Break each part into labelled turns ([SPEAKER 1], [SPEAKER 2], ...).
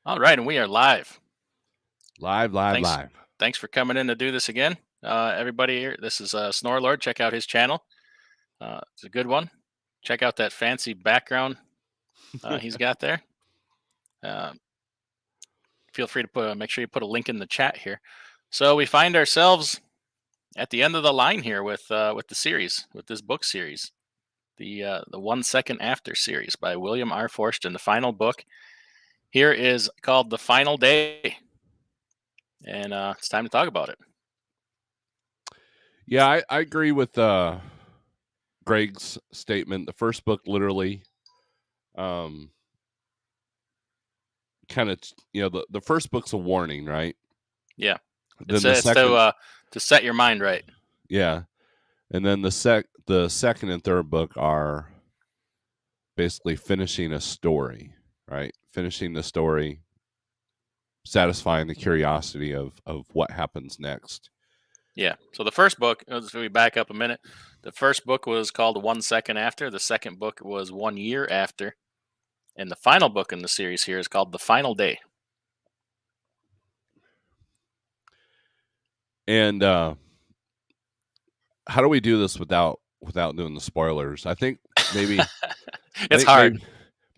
[SPEAKER 1] All right, and we are live.
[SPEAKER 2] Live.
[SPEAKER 1] Thanks for coming in to do this again, everybody. Here, this is Snorlord. Check out his channel. It's a good one. Check out that fancy background he's got there. Uh, feel free to make sure you put a link in the chat here. So we find ourselves at the end of the line here with the series, with this book series, the 1 Second After series by William R. Forstchen. The final book here is called The Final Day. And it's time to talk about it.
[SPEAKER 2] Yeah, I agree with Greg's statement. The first book literally kind of, the first book's a warning, right?
[SPEAKER 1] Yeah.
[SPEAKER 2] Then the second,
[SPEAKER 1] to set your mind right.
[SPEAKER 2] Yeah. And then the second and third book are basically finishing a story, right? Finishing the story, satisfying the curiosity of what happens next.
[SPEAKER 1] Yeah. So the first book, let's back up a minute. The first book was called 1 Second After. The second book was 1 year after. And the final book in the series here is called The Final Day.
[SPEAKER 2] And how do we do this without doing the spoilers? I think maybe
[SPEAKER 1] it's hard.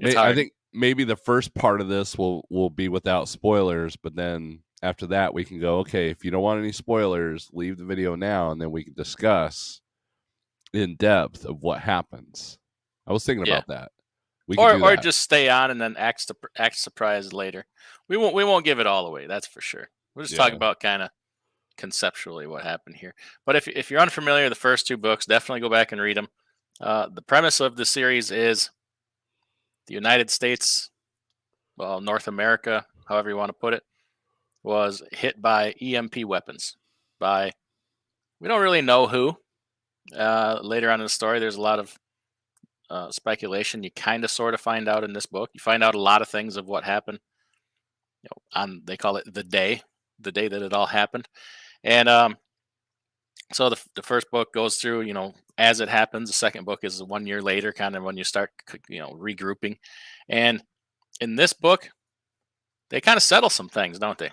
[SPEAKER 2] I think maybe the first part of this will be without spoilers, but then after that we can go, okay, if you don't want any spoilers, leave the video now, and then we can discuss in depth of what happens. I was thinking about that.
[SPEAKER 1] Or just stay on and then act surprised later. We won't give it all away, that's for sure. We'll just talk about kind of conceptually what happened here. But if you're unfamiliar, the first two books, definitely go back and read them. The premise of the series is the United States, well, North America, however you want to put it, was hit by EMP weapons by, we don't really know who. Later on in the story, there's a lot of speculation. You kind of sort of find out in this book. You find out a lot of things of what happened. They call it the day that it all happened. And so the first book goes through, as it happens. The second book is 1 year later, kind of when you start, regrouping. And in this book, they kind of settle some things, don't they?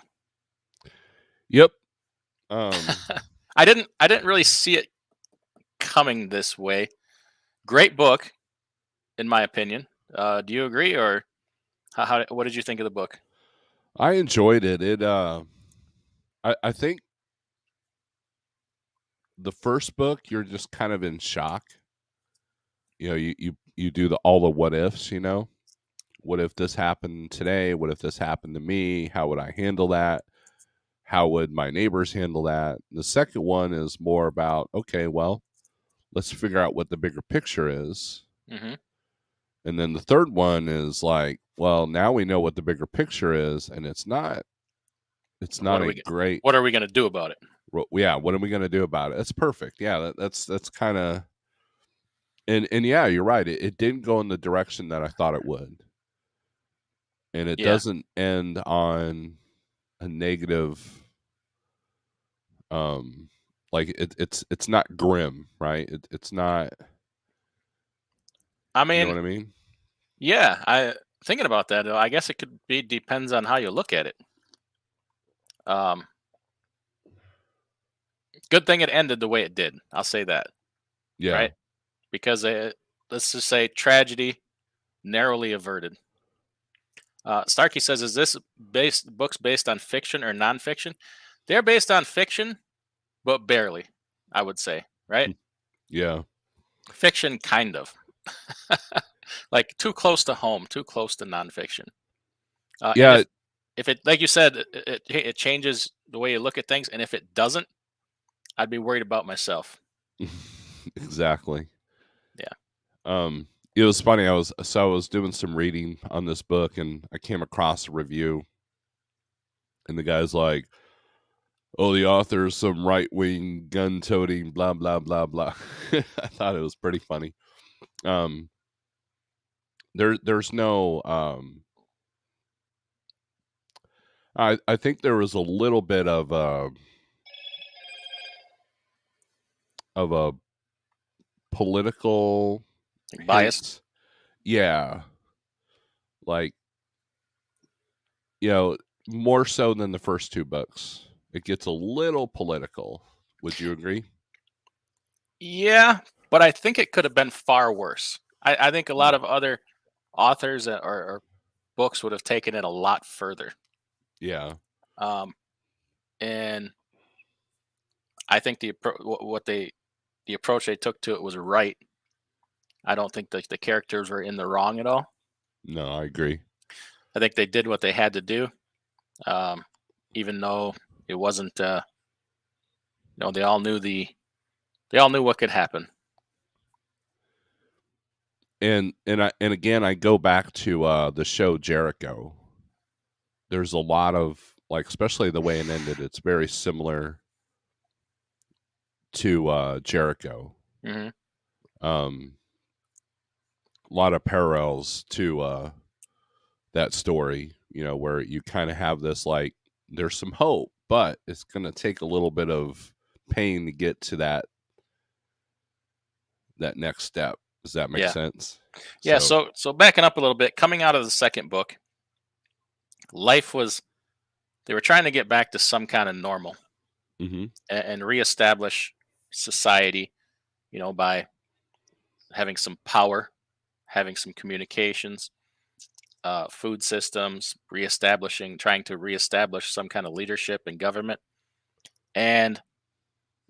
[SPEAKER 2] Yep.
[SPEAKER 1] I didn't really see it coming this way. Great book, in my opinion. Do you agree, or what did you think of the book?
[SPEAKER 2] I enjoyed it. I think the first book, you're just kind of in shock. You do all the what ifs. What if this happened today? What if this happened to me? How would I handle that? How would my neighbors handle that? The second one is more about, okay, well, let's figure out what the bigger picture is.
[SPEAKER 1] Mm-hmm.
[SPEAKER 2] And then the third one is like, well, now we know what the bigger picture is, and it's not great.
[SPEAKER 1] What are we going to do about it?
[SPEAKER 2] Yeah, what are we going to do about it? That's perfect. Yeah, that's kind of, and yeah, you're right. It didn't go in the direction that I thought it would, and it doesn't end on a negative. Like it's not grim, right? It's not.
[SPEAKER 1] I mean,
[SPEAKER 2] you know what I mean?
[SPEAKER 1] Yeah, thinking about that, I guess it could be, depends on how you look at it. Good thing it ended the way it did. I'll say that.
[SPEAKER 2] Yeah.
[SPEAKER 1] Right? Because let's just say tragedy narrowly averted. Starkey says, "Is this books based on fiction or nonfiction?" They're based on fiction, but barely, I would say. Right?
[SPEAKER 2] Yeah.
[SPEAKER 1] Fiction, kind of. Like too close to home, too close to nonfiction.
[SPEAKER 2] Yeah.
[SPEAKER 1] If it, like you said, it changes the way you look at things, and if it doesn't, I'd be worried about myself.
[SPEAKER 2] Exactly.
[SPEAKER 1] Yeah.
[SPEAKER 2] It was funny. I was doing some reading on this book, and I came across a review, and the guy's like, "Oh, the author is some right-wing gun-toting blah blah blah blah." I thought it was pretty funny. There's no. I think there was a little bit of a political
[SPEAKER 1] bias.
[SPEAKER 2] Yeah. Like, you know, more so than the first two books. It gets a little political. Would you agree?
[SPEAKER 1] Yeah, but I think it could have been far worse. I think a lot of other authors or books would have taken it a lot further.
[SPEAKER 2] Yeah.
[SPEAKER 1] Um, and I think the approach they took to it was right. I don't think that the characters were in the wrong at all.
[SPEAKER 2] No, I agree.
[SPEAKER 1] I think they did what they had to do, um, even though it wasn't. They all knew what could happen.
[SPEAKER 2] And again, I go back to the show Jericho. There's a lot of, like, especially the way it ended, it's very similar to Jericho.
[SPEAKER 1] Hmm.
[SPEAKER 2] A lot of parallels to that story, where you kind of have this, like, there's some hope, but it's going to take a little bit of pain to get to that next step. Does that make
[SPEAKER 1] Yeah.
[SPEAKER 2] sense?
[SPEAKER 1] Yeah. So backing up a little bit, coming out of the second book, life was they were trying to get back to some kind of normal
[SPEAKER 2] Mm-hmm.
[SPEAKER 1] and reestablish society, by having some power, having some communications, food systems, trying to reestablish some kind of leadership and government. And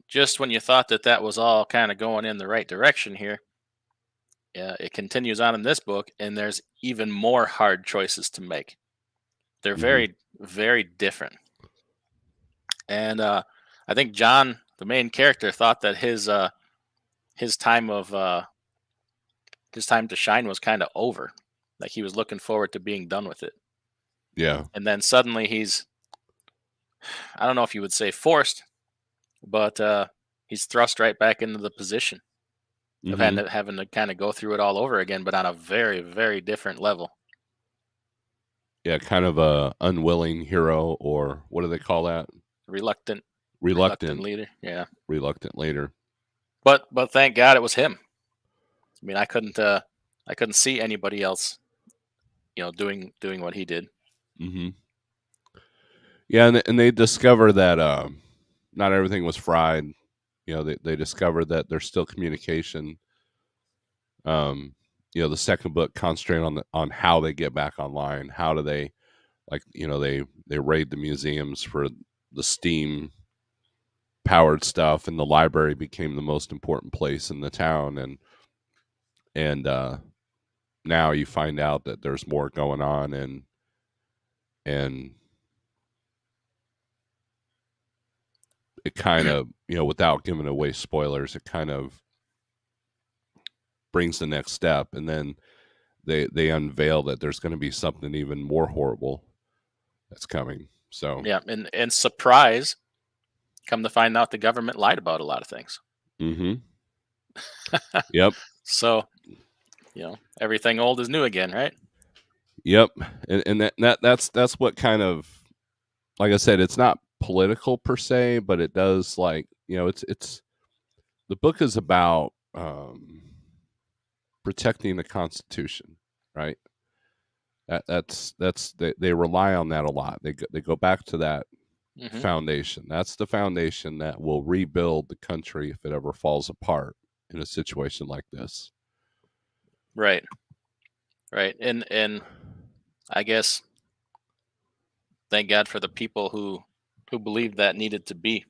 [SPEAKER 1] just when you thought that that was all kind of going in the right direction here, it continues on in this book, and there's even more hard choices to make. They're
[SPEAKER 2] Mm-hmm.
[SPEAKER 1] very, very different. And I think John, the main character, thought that his time to shine was kind of over. Like he was looking forward to being done with it.
[SPEAKER 2] Yeah.
[SPEAKER 1] And then suddenly I don't know if you would say forced, but he's thrust right back into the position of
[SPEAKER 2] Mm-hmm.
[SPEAKER 1] having to kind of go through it all over again, but on a very, very different level.
[SPEAKER 2] Yeah, kind of a unwilling hero, or what do they call that?
[SPEAKER 1] Reluctant
[SPEAKER 2] Reluctant
[SPEAKER 1] leader. Yeah.
[SPEAKER 2] leader.
[SPEAKER 1] But thank God it was him. I mean, I couldn't see anybody else, doing what he did.
[SPEAKER 2] Mm-hmm. Yeah, and they discover that not everything was fried. They discover that there's still communication. The second book concentrated on how they get back online. How do they, like, they raid the museums for the steam powered stuff, and the library became the most important place in the town, and now you find out that there's more going on, and it kind of, without giving away spoilers, it kind of brings the next step, and then they unveil that there's going to be something even more horrible that's coming. So
[SPEAKER 1] Yeah, and surprise, come to find out the government lied about a lot of things.
[SPEAKER 2] mm-hmm. Yep.
[SPEAKER 1] So, everything old is new again, right?
[SPEAKER 2] Yep. And that's what kind of, like I said, it's not political per se, but it does, like, it's the book is about protecting the Constitution, right? That's they rely on that a lot. They go back to that
[SPEAKER 1] Mm-hmm.
[SPEAKER 2] foundation. That's the foundation that will rebuild the country if it ever falls apart in a situation like this.
[SPEAKER 1] Right. And I guess thank God for the people who believed that needed to be.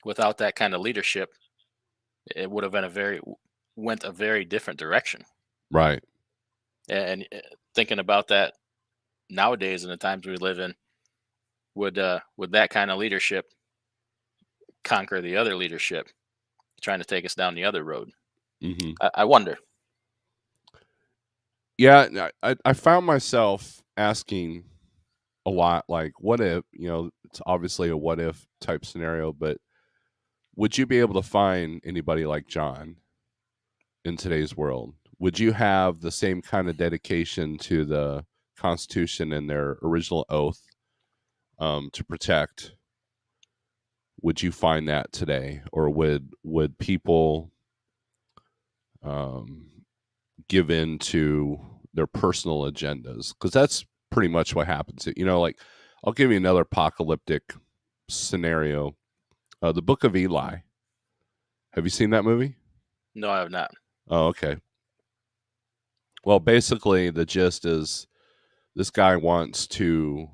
[SPEAKER 1] Without that kind of leadership, it would have went a very different direction.
[SPEAKER 2] Right.
[SPEAKER 1] And thinking about that nowadays in the times we live in, would that kind of leadership conquer the other leadership trying to take us down the other road?
[SPEAKER 2] Mm-hmm.
[SPEAKER 1] I wonder.
[SPEAKER 2] Yeah, I found myself asking a lot, like, what if, it's obviously a what if type scenario, but would you be able to find anybody like John in today's world? Would you have the same kind of dedication to the Constitution and their original oath to protect? Would you find that today, or would people give in to their personal agendas? Because that's pretty much what happens. Like, I'll give you another apocalyptic scenario. The Book of Eli. Have you seen that movie?
[SPEAKER 1] No, I have not.
[SPEAKER 2] Oh, okay. Well, basically, the gist is this guy wants to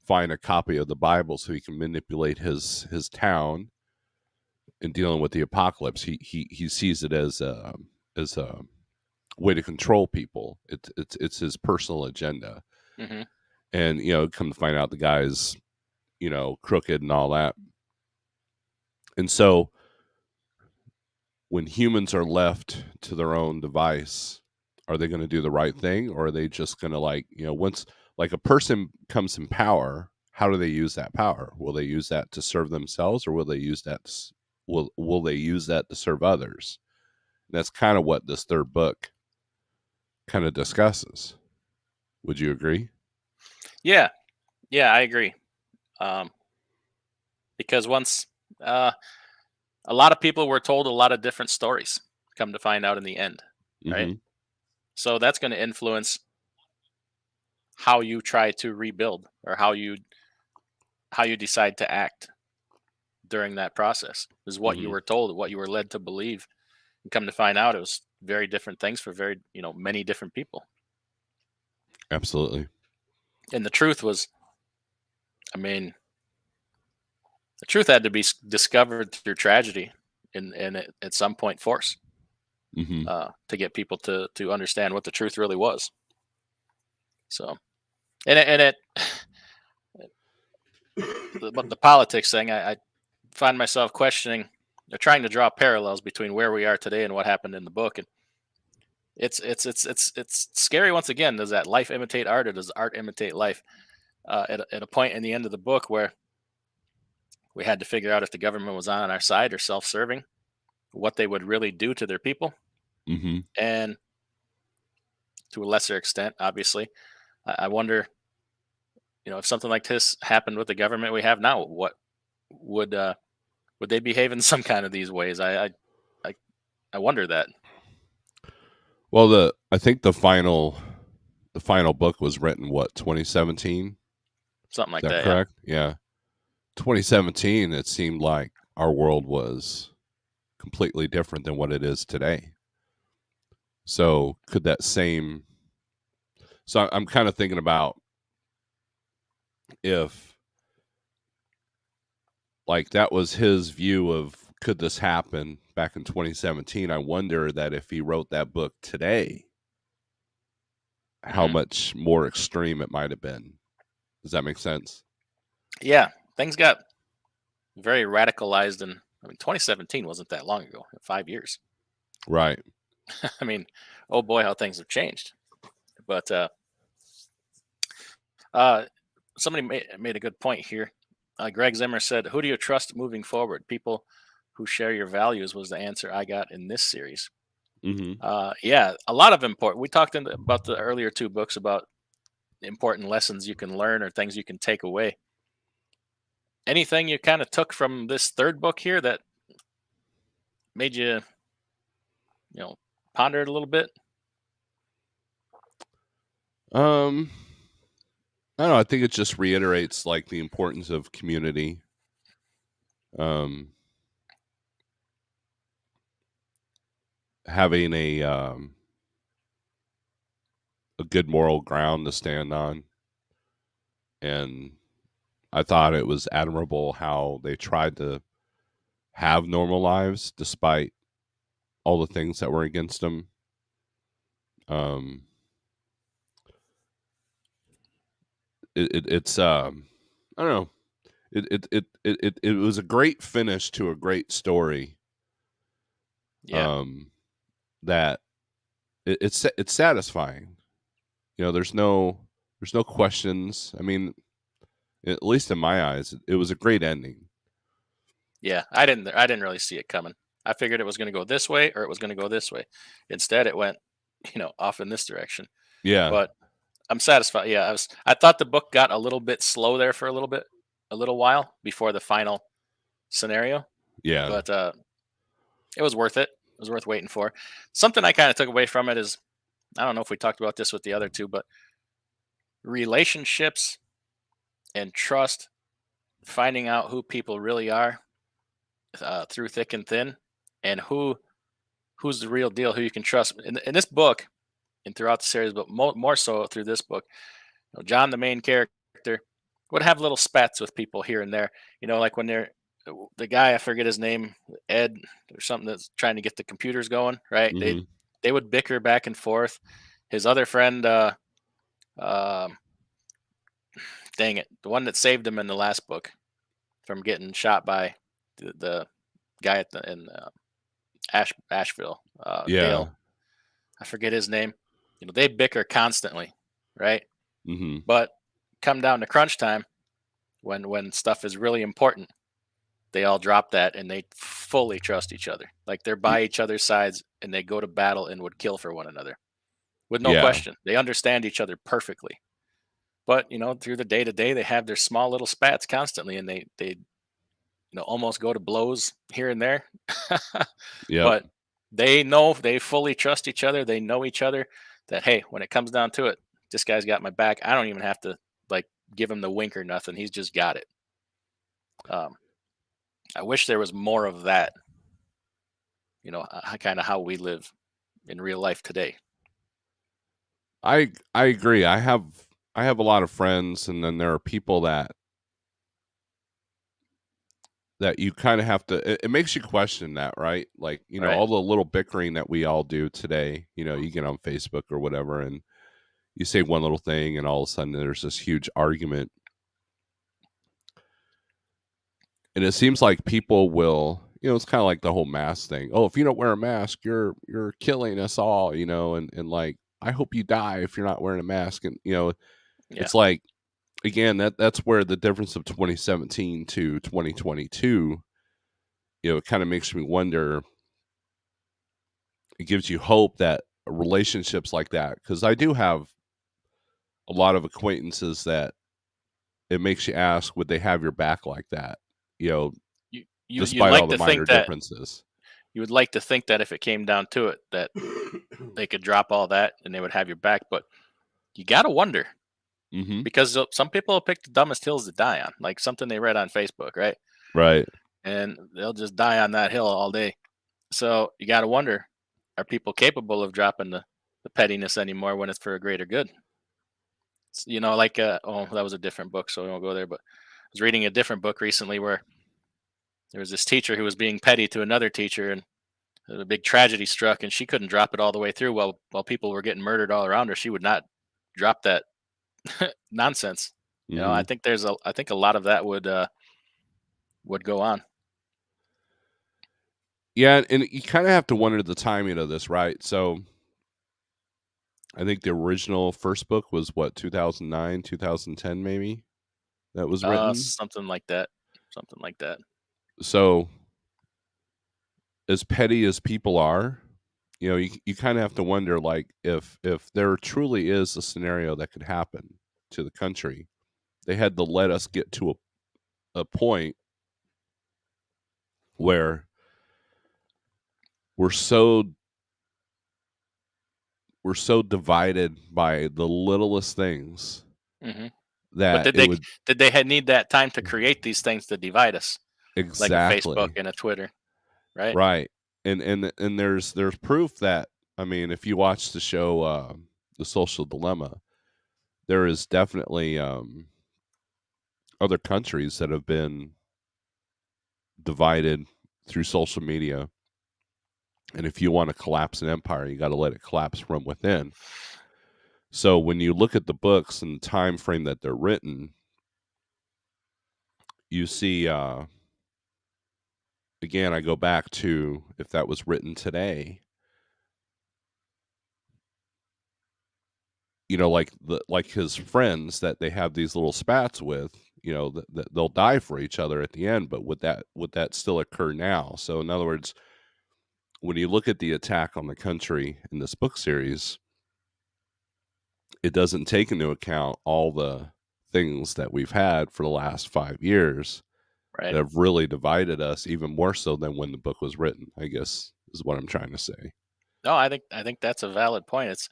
[SPEAKER 2] find a copy of the Bible so he can manipulate his town in dealing with the apocalypse. He sees it as a way to control people. It's his personal agenda,
[SPEAKER 1] Mm-hmm.
[SPEAKER 2] and come to find out the guy's crooked and all that. And so when humans are left to their own device, are they going to do the right thing, or are they just going to once a person comes in power, how do they use that power? Will they use that to serve themselves, or will they use that will they use that to serve others? And that's kind of what this third book kind of discusses. Would you agree?
[SPEAKER 1] Yeah, I agree. Because once a lot of people were told a lot of different stories, come to find out in the end, right?
[SPEAKER 2] Mm-hmm.
[SPEAKER 1] So that's going to influence how you try to rebuild, or how you decide to act during that process. Is what you
[SPEAKER 2] Mm-hmm.
[SPEAKER 1] were told, what you were led to believe, and come to find out it was very different things for very many different people.
[SPEAKER 2] Absolutely.
[SPEAKER 1] And the truth was, I mean, the truth had to be discovered through tragedy, and at some point force,
[SPEAKER 2] Mm-hmm.
[SPEAKER 1] to get people to understand what the truth really was. So, and it the politics thing, I find myself questioning. They're trying to draw parallels between where we are today and what happened in the book, and it's scary. Once again, does that life imitate art, or does art imitate life? At a point in the end of the book where we had to figure out if the government was on our side or self-serving, what they would really do to their people,
[SPEAKER 2] Mm-hmm.
[SPEAKER 1] and to a lesser extent, obviously, I wonder, if something like this happened with the government we have now, what would they behave in some kind of these ways? I, I wonder that.
[SPEAKER 2] Well, I think the final book was written 2017.
[SPEAKER 1] Something
[SPEAKER 2] Is
[SPEAKER 1] like
[SPEAKER 2] that
[SPEAKER 1] that, yeah.
[SPEAKER 2] correct? Yeah. 2017, it seemed like our world was completely different than what it is today. So could that same so I'm kind of thinking about if that was his view of could this happen back in 2017. I wonder that if he wrote that book today, how
[SPEAKER 1] Hmm.
[SPEAKER 2] much more extreme it might have been. Does that make sense?
[SPEAKER 1] Yeah, things got very radicalized, and 2017 wasn't that long ago. 5 years.
[SPEAKER 2] Right.
[SPEAKER 1] I mean, oh boy, how things have changed. But uh, somebody made a good point here. Greg Zimmer said, "Who do you trust moving forward? People who share your values," was the answer I got in this series.
[SPEAKER 2] Mm-hmm.
[SPEAKER 1] Yeah, a lot of important. We talked about the earlier two books about important lessons you can learn or things you can take away. Anything you kind of took from this third book here that made you, ponder it a little bit?
[SPEAKER 2] Um, I don't know. I think it just reiterates the importance of community. Having a good moral ground to stand on, and I thought it was admirable how they tried to have normal lives despite all the things that were against them. It's I don't know. It was a great finish to a great story.
[SPEAKER 1] Yeah,
[SPEAKER 2] That it's satisfying. There's no questions. I mean, at least in my eyes, it was a great ending.
[SPEAKER 1] yeah. I didn't really see it coming. I figured it was going to go this way or it was going to go this way. Instead, it went, off in this direction.
[SPEAKER 2] Yeah,
[SPEAKER 1] But I'm satisfied. Yeah, I thought the book got a little bit slow there for a little while before the final scenario,
[SPEAKER 2] yeah.
[SPEAKER 1] but it was worth it. It was worth waiting for. Something I kind of took away from it is, I don't know if we talked about this with the other two, but relationships and trust, finding out who people really are through thick and thin, and who's the real deal, who you can trust. In this book and throughout the series, but more so through this book, John, the main character, would have little spats with people here and there. Like when they're the guy, I forget his name, Ed or something, that's trying to get the computers going, right?
[SPEAKER 2] Mm-hmm.
[SPEAKER 1] They would bicker back and forth. His other friend, um dang it, the one that saved him in the last book from getting shot by the guy in Asheville,
[SPEAKER 2] Yeah.
[SPEAKER 1] Dale. I forget his name. They bicker constantly, right?
[SPEAKER 2] Mm-hmm.
[SPEAKER 1] But come down to crunch time, when stuff is really important, they all drop that and they fully trust each other. Like they're by each other's sides and they go to battle and would kill for one another with no
[SPEAKER 2] Yeah.
[SPEAKER 1] question. They understand each other perfectly. But through the day to day, they have their small little spats constantly, and they almost go to blows here and there.
[SPEAKER 2] Yep.
[SPEAKER 1] But they know, they fully trust each other. They know each other, that hey, when it comes down to it, this guy's got my back. I don't even have to like give him the wink or nothing. He's just got it. I wish there was more of that. Kind of how we live in real life today.
[SPEAKER 2] I agree. I have a lot of friends, and then there are people that you kind of have to. It makes you question that, right? Like
[SPEAKER 1] Right.
[SPEAKER 2] all the little bickering that we all do today. You get on Facebook or whatever, and you say one little thing, and all of a sudden there's this huge argument. And it seems like people will, it's kind of like the whole mask thing. Oh, if you don't wear a mask, you're killing us all, and like, I hope you die if you're not wearing a mask. And, it's like, again, that's where the difference of 2017 to 2022, it kind of makes me wonder. It gives you hope that relationships like that, because I do have a lot of acquaintances that it makes you ask, would they have your back like that?
[SPEAKER 1] you
[SPEAKER 2] Despite
[SPEAKER 1] like
[SPEAKER 2] all the
[SPEAKER 1] to
[SPEAKER 2] minor
[SPEAKER 1] think that
[SPEAKER 2] differences.
[SPEAKER 1] you would like to think that if it came down to it, that they could drop all that and they would have your back. But you got to wonder,
[SPEAKER 2] Mm-hmm.
[SPEAKER 1] because some people will pick the dumbest hills to die on, like something they read on Facebook, right?
[SPEAKER 2] Right.
[SPEAKER 1] And they'll just die on that hill all day. So you got to wonder, are people capable of dropping the pettiness anymore when it's for a greater good? Like, oh, that was a different book, so we won't go there. But I was reading a different book recently where there was this teacher who was being petty to another teacher, and a big tragedy struck, and she couldn't drop it all the way through. While people were getting murdered all around her, she would not drop that nonsense.
[SPEAKER 2] Mm-hmm.
[SPEAKER 1] I think I think a lot of that would go on.
[SPEAKER 2] Yeah, and you kind of have to wonder the timing of this, right? So I think the original first book was what, 2009, 2010 maybe, that was written?
[SPEAKER 1] Something like that. Something like that.
[SPEAKER 2] So as petty as people are, you kind of have to wonder, like, if there truly is a scenario that could happen to the country, they had to let us get to a point where we're so divided by the littlest things
[SPEAKER 1] Hmm.
[SPEAKER 2] that
[SPEAKER 1] But did they need that time to create these things to divide us, like a Facebook
[SPEAKER 2] exactly
[SPEAKER 1] and a Twitter, right?
[SPEAKER 2] right. And there's proof that, I mean, if you watch the show, The Social Dilemma, there is definitely other countries that have been divided through social media. And if you want to collapse an empire, you got to let it collapse from within. So when you look at the books and the time frame that they're written, you see, again, I go back to, if that was written today, like his friends that they have these little spats with, that they'll die for each other at the end. But would that still occur now? So in other words, when you look at the attack on the country in this book series, it doesn't take into account all the things that we've had for the last 5 years
[SPEAKER 1] Right.
[SPEAKER 2] that have really divided us, even more so than when the book was written, I guess is what I'm trying to say.
[SPEAKER 1] No, I think that's a valid point. It's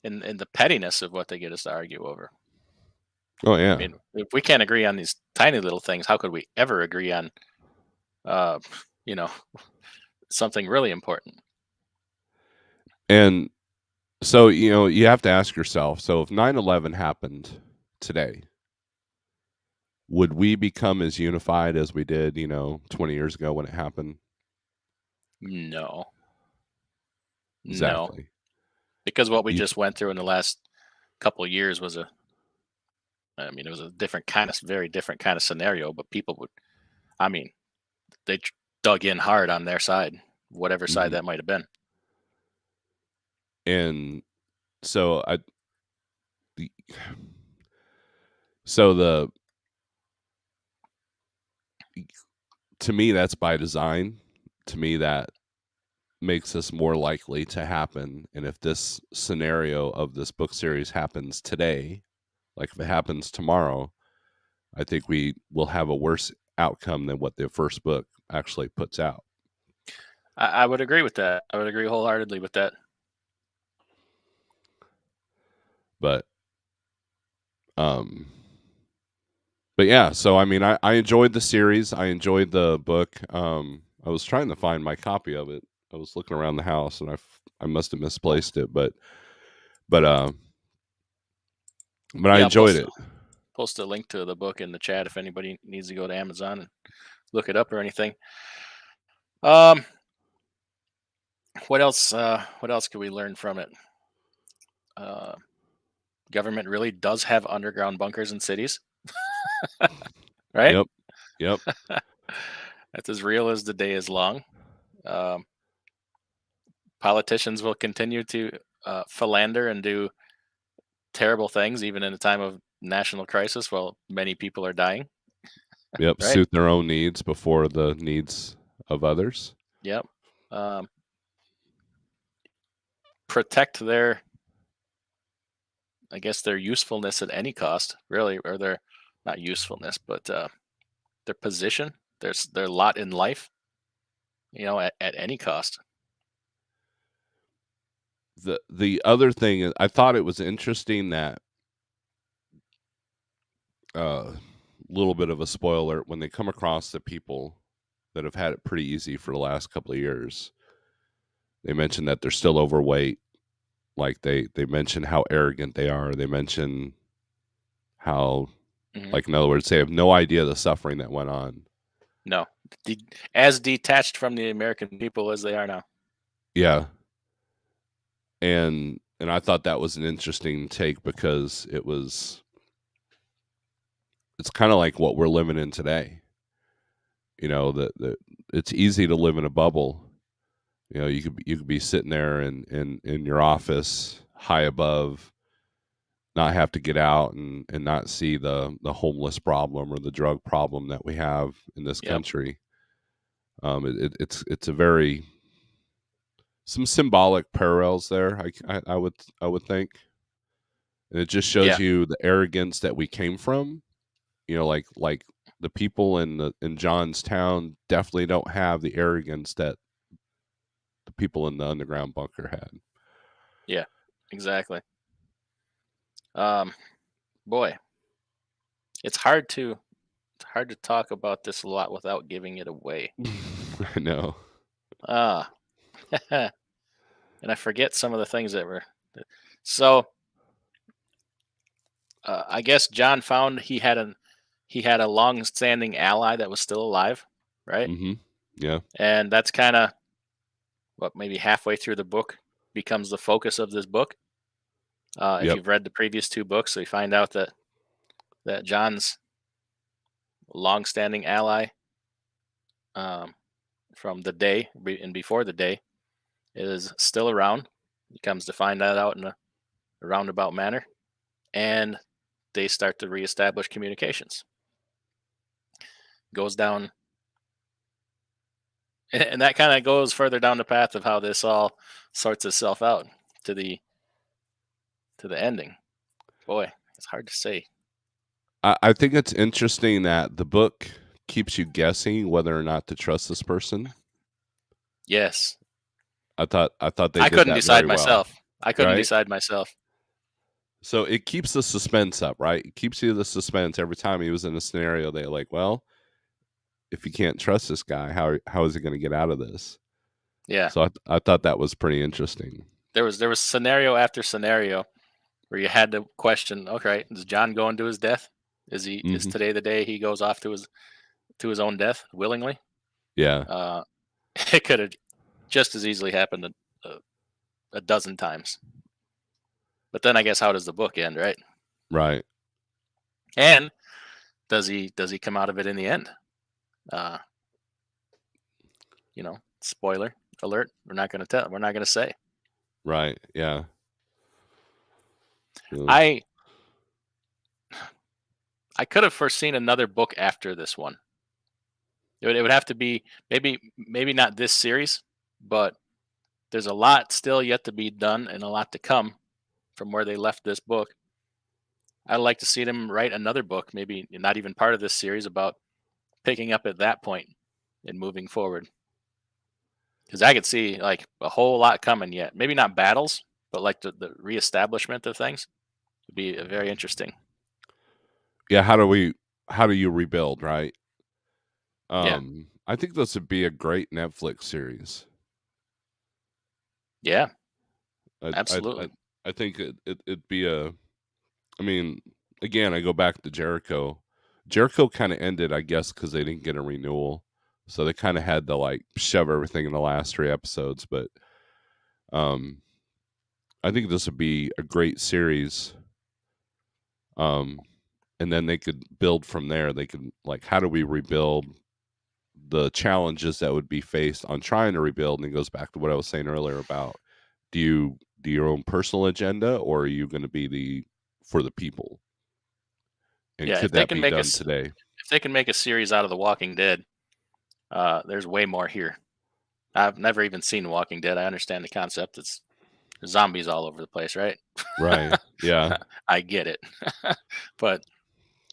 [SPEAKER 1] in the pettiness of what they get us to argue over.
[SPEAKER 2] Oh yeah.
[SPEAKER 1] I mean, if we can't agree on these tiny little things, how could we ever agree on, uh, you know, something really important?
[SPEAKER 2] And so, you have to ask yourself, so if 9/11 happened today, would we become as unified as we did, 20 years ago when it happened?
[SPEAKER 1] No, no,
[SPEAKER 2] Exactly.
[SPEAKER 1] because what we
[SPEAKER 2] You,
[SPEAKER 1] just went through in the last couple of years was I mean, it was a very different kind of scenario. But people would, I mean, they dug in hard on their side, whatever side
[SPEAKER 2] mhm.
[SPEAKER 1] that might have been.
[SPEAKER 2] And so the so the to me that's by design. To me that makes this more likely to happen. And if this scenario of this book series happens today, like if it happens tomorrow, I think we will have a worse outcome than what the first book actually puts out.
[SPEAKER 1] I would agree with that. I would agree wholeheartedly with that.
[SPEAKER 2] But um but yeah, so I mean I enjoyed the series. I enjoyed the book. I was trying to find my copy of it. I was looking around the house and I must have
[SPEAKER 1] Well,
[SPEAKER 2] misplaced it, but uh but I
[SPEAKER 1] yeah, I'll
[SPEAKER 2] enjoyed it.
[SPEAKER 1] post a link to the book in the chat if anybody needs to go to Amazon and look it up or anything. Um, what else? What else could we learn from it? Uh, Government really does have underground bunkers in cities, right?
[SPEAKER 2] Yep. Yep.
[SPEAKER 1] That's as real as the day is long. Um, Politicians will continue to philander and do terrible things, even in a time of national crisis, while many people are dying.
[SPEAKER 2] Yep,
[SPEAKER 1] Right?
[SPEAKER 2] suit their own needs before the needs of others.
[SPEAKER 1] Yep. Um, Protect their, I guess, their usefulness at any cost, really, or their not usefulness, but their position, their lot in life, at any cost.
[SPEAKER 2] The other thing is I thought it was interesting that little bit of a spoiler when they come across the people that have had it pretty easy for the last couple of years. They mention that they're still overweight. Like they mention how arrogant they are. They mention how,
[SPEAKER 1] Hmm.
[SPEAKER 2] like, in other words, they have no idea the suffering that went on.
[SPEAKER 1] No, as detached from the American people as they are now.
[SPEAKER 2] Yeah. And I thought that was an interesting take because it's kind of like what we're living in today. That it's easy to live in a bubble. You could be sitting there in your office high above, not have to get out and not see the homeless problem or the drug problem that we have in this
[SPEAKER 1] Yep.
[SPEAKER 2] country. It's a very some symbolic parallels there. I would think, and it just shows
[SPEAKER 1] Yeah.
[SPEAKER 2] you the arrogance that we came from. Like the people in John's town definitely don't have the arrogance that the people in the underground bunker had.
[SPEAKER 1] Yeah. Exactly. Um, Boy, it's hard to talk about this a lot without giving it away.
[SPEAKER 2] I know.
[SPEAKER 1] Ah, and I forget some of the things that were. So I guess John found he had a long-standing ally that was still alive, right?
[SPEAKER 2] Hmm. Yeah.
[SPEAKER 1] And that's kind of what maybe halfway through the book becomes the focus of this book. If
[SPEAKER 2] Yep.
[SPEAKER 1] you've read the previous two books, so you find out that John's long-standing ally, um, from the day and before the day, is still around. He comes to find that out in a roundabout manner, and they start to reestablish communications. Goes down, and that kind of goes further down the path of how this all sorts itself out to the ending. Boy, it's hard to say.
[SPEAKER 2] I think it's interesting that the book keeps you guessing whether or not to trust this person.
[SPEAKER 1] Yes,
[SPEAKER 2] I thought they
[SPEAKER 1] I
[SPEAKER 2] did
[SPEAKER 1] couldn't
[SPEAKER 2] that
[SPEAKER 1] decide
[SPEAKER 2] very well.
[SPEAKER 1] myself. I couldn't
[SPEAKER 2] Right?
[SPEAKER 1] decide myself.
[SPEAKER 2] So it keeps the suspense up, right? It keeps you the suspense every time he was in a scenario. They're like, well, if you can't trust this guy, how is he going to get out of this?
[SPEAKER 1] Yeah.
[SPEAKER 2] So I thought that was pretty interesting.
[SPEAKER 1] There was scenario after scenario where you had to question, okay, is John going to his death? Is today the day he goes off to his own death willingly?
[SPEAKER 2] Yeah.
[SPEAKER 1] Uh, it could have just as easily happened a dozen times. But then I guess how does the book end, right?
[SPEAKER 2] Right.
[SPEAKER 1] And does he come out of it in the end? Spoiler alert. We're not going to tell. We're not going to say.
[SPEAKER 2] Right. Yeah.
[SPEAKER 1] I could have foreseen another book after this one. It would have to be maybe not this series, but there's a lot still yet to be done and a lot to come from where they left this book. I'd like to see them write another book, maybe not even part of this series, about picking up at that point and moving forward. Because I could see like a whole lot coming yet. Maybe not battles, but like the reestablishment of things would be very interesting.
[SPEAKER 2] Yeah. How do you rebuild? Right.
[SPEAKER 1] Yeah.
[SPEAKER 2] I think this would be a great Netflix series.
[SPEAKER 1] Yeah.
[SPEAKER 2] I
[SPEAKER 1] Absolutely.
[SPEAKER 2] I think it'd be a. I mean, again, I go back to Jericho. Jericho kind of ended, I guess, because they didn't get a renewal, so they kind of had to like shove everything in the last 3 episodes. But I think this would be a great series. And then they could build from there. They could like, how do we rebuild? The challenges that would be faced on trying to rebuild, and it goes back to what I was saying earlier about do you do your own personal agenda, or are you going to be for the people? And
[SPEAKER 1] Yeah.
[SPEAKER 2] could that be done today?
[SPEAKER 1] If they can make a series out of The Walking Dead, there's way more here. I've never even seen Walking Dead. I understand the concept. It's zombies all over the place, right?
[SPEAKER 2] Right. Yeah.
[SPEAKER 1] I get it. But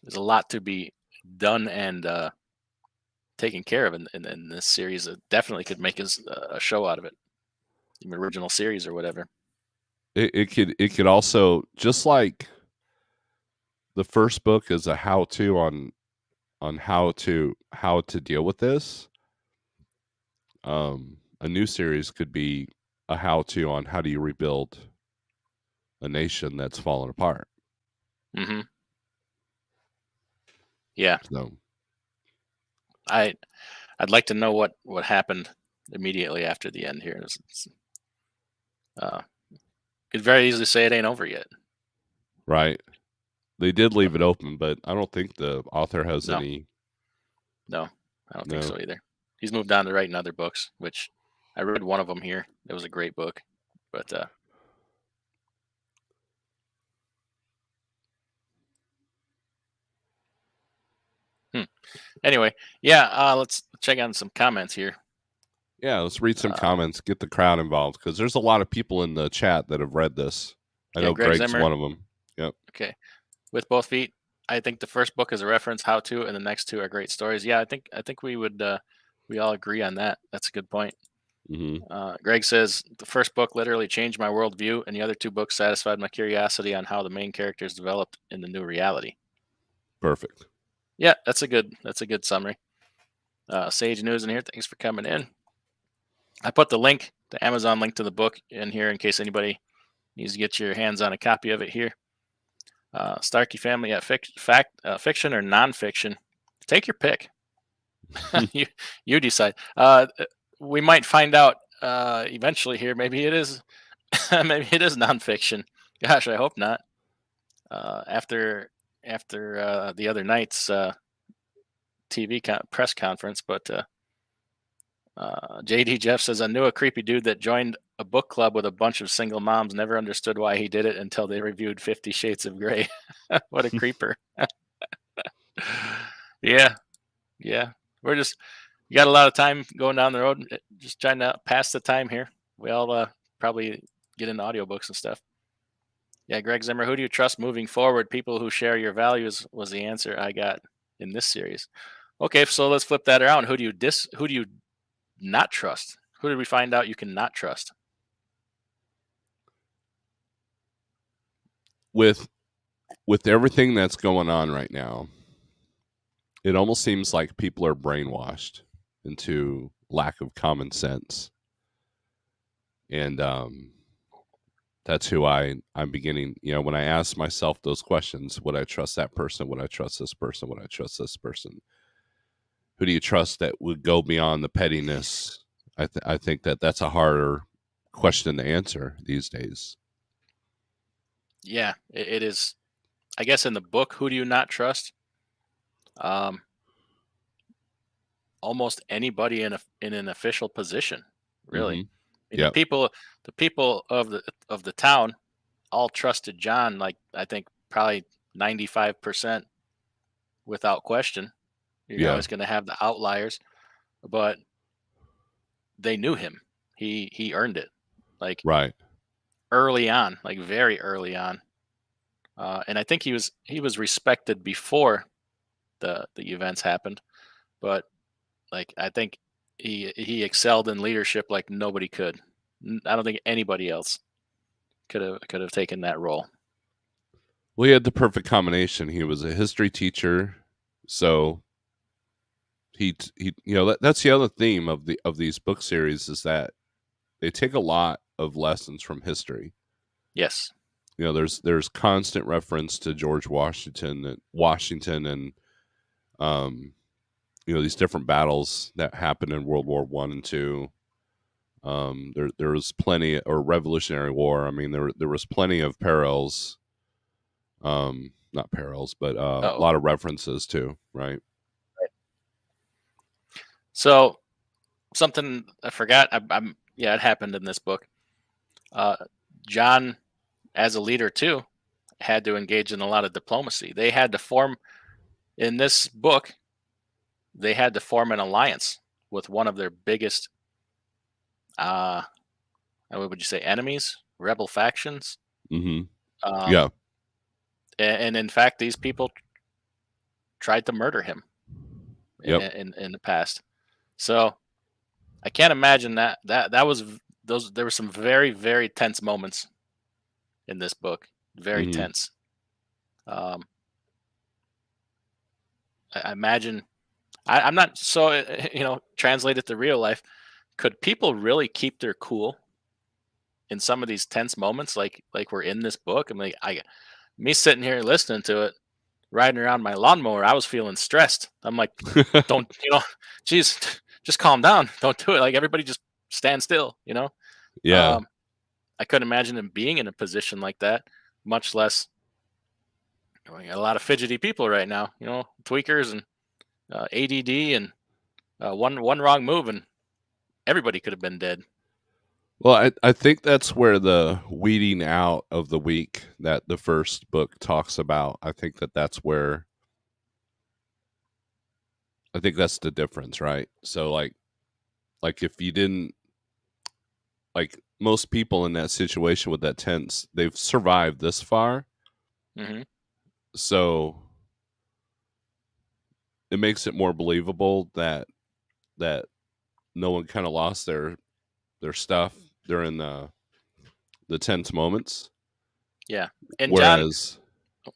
[SPEAKER 1] there's a lot to be done and taken care of in this series. It definitely could make a show out of it, an original series or whatever.
[SPEAKER 2] It could also, just like the first book is a how to on how to deal with this. A new series could be a how to on how do you rebuild a nation that's fallen apart.
[SPEAKER 1] Hmm. Yeah,
[SPEAKER 2] So
[SPEAKER 1] I'd like to know what happened immediately after the end here. Uh, could very easily say it ain't over yet.
[SPEAKER 2] right. They did leave it open, but I don't think the author has
[SPEAKER 1] No,
[SPEAKER 2] any.
[SPEAKER 1] no, I don't think
[SPEAKER 2] No.
[SPEAKER 1] so either. He's moved on to writing other books, which I read one of them here. It was a great book, but anyway, yeah. Let's check on some comments here.
[SPEAKER 2] Yeah, let's read some
[SPEAKER 1] Uh,
[SPEAKER 2] comments, get the crowd involved, because there's a lot of people in the chat that have read this. I
[SPEAKER 1] yeah,
[SPEAKER 2] know
[SPEAKER 1] Greg
[SPEAKER 2] Greg's
[SPEAKER 1] Zimmer.
[SPEAKER 2] one of them. Yep.
[SPEAKER 1] Okay, with both feet. I think the first book is a reference how to, and the next two are great stories. Yeah, I think we would we all agree on that. That's a good point.
[SPEAKER 2] Hmm.
[SPEAKER 1] Greg says the first book literally changed my worldview, and the other two books satisfied my curiosity on how the main characters developed in the new reality.
[SPEAKER 2] Perfect.
[SPEAKER 1] Yeah, that's a good summary. Sage News in here. Thanks for coming in. I put the link, the Amazon link to the book in here in case anybody needs to get your hands on a copy of it here. Starkey family at fiction or nonfiction. Take your pick. you decide. We might find out eventually here. Maybe it is maybe it is nonfiction. Gosh, I hope not. After the other night's TV press conference, but JD Jeff says I knew a creepy dude that joined a book club with a bunch of single moms. Never understood why he did it until they reviewed 50 Shades of Grey. What a creeper! Yeah, yeah. We're just you got a lot of time going down the road, just trying to pass the time here. We all probably get into audiobooks and stuff. Yeah, Greg Zimmer, who do you trust moving forward? People who share your values was the answer I got in this series. Okay, so let's flip that around. Who do you not trust? Who did we find out you can not trust?
[SPEAKER 2] with everything that's going on right now, it almost seems like people are brainwashed into lack of common sense. And that's who I'm beginning, when I ask myself those questions, would I trust that person? Would I trust this person? Would I trust this person? Who do you trust that would go beyond the pettiness? I think that's a harder question to answer these days.
[SPEAKER 1] Yeah, it is. I guess in the book, who do you not trust? Almost anybody in an official position, really.
[SPEAKER 2] Mm-hmm.
[SPEAKER 1] I mean,
[SPEAKER 2] Yep.
[SPEAKER 1] the people of the town all trusted John. Like, I think probably 95% without question. You're
[SPEAKER 2] Yeah.
[SPEAKER 1] always going to have the outliers, but they knew him. He earned it, like
[SPEAKER 2] Right.
[SPEAKER 1] early on, like very early on. And I think he was respected before the events happened, but like I think he excelled in leadership like nobody could. I don't think anybody else could have taken that role.
[SPEAKER 2] Well, he had the perfect combination. He was a history teacher, so he that's the other theme of these book series is that they take a lot of lessons from history.
[SPEAKER 1] Yes.
[SPEAKER 2] There's constant reference to George Washington and these different battles that happened in World War I and II. There was plenty, or Revolutionary War. I mean, there was plenty of parallels. Not parallels, but a
[SPEAKER 1] Oh.
[SPEAKER 2] lot of references too, right?
[SPEAKER 1] So something I forgot. Yeah, it happened in this book. Uh, John, as a leader too, had to engage in a lot of diplomacy. They had to form in this book. They had to form an alliance with one of their biggest, uh, what would you say, enemies, rebel factions.
[SPEAKER 2] Mm-hmm.
[SPEAKER 1] Um,
[SPEAKER 2] Yeah.
[SPEAKER 1] and in fact, these people tried to murder him
[SPEAKER 2] Yep.
[SPEAKER 1] in the past. So I can't imagine that was those. There were some very very tense moments in this book. Very
[SPEAKER 2] Mm-hmm.
[SPEAKER 1] tense. Um, I imagine. I'm not so translate it to real life. Could people really keep their cool in some of these tense moments, like we're in this book? I'm like, me sitting here listening to it, riding around my lawnmower, I was feeling stressed. I'm like, don't geez, just calm down. Don't do it. Like everybody just stand still.
[SPEAKER 2] Yeah.
[SPEAKER 1] I couldn't imagine him being in a position like that, much less. We got a lot of fidgety people right now, tweakers and ADD, and one wrong move and everybody could have been dead.
[SPEAKER 2] Well, I think that's where the weeding out of the weak that the first book talks about. I think that's where I think that's the difference, right? So like if you didn't, like most people in that situation with that tense, they've survived this far.
[SPEAKER 1] Hmm.
[SPEAKER 2] So it makes it more believable that no one kind of lost their stuff during the tense moments.
[SPEAKER 1] Yeah, and
[SPEAKER 2] Whereas,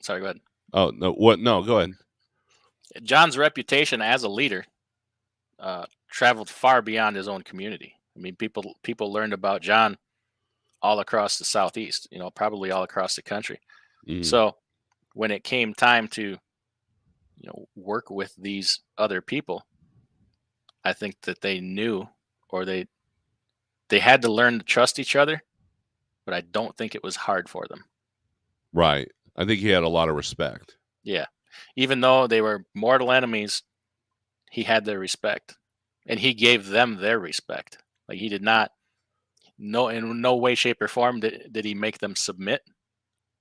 [SPEAKER 1] sorry, go ahead.
[SPEAKER 2] oh no, what? No, go ahead.
[SPEAKER 1] John's reputation as a leader traveled far beyond his own community. I mean, people learned about John all across the southeast. Probably all across the country.
[SPEAKER 2] Mm,
[SPEAKER 1] So when it came time to work with these other people, I think that they knew, or they had to learn to trust each other. But I don't think it was hard for them.
[SPEAKER 2] right. I think he had a lot of respect.
[SPEAKER 1] Yeah, even though they were mortal enemies, he had their respect, and he gave them their respect. Like he did not, no, in no way, shape, or form did he make them submit.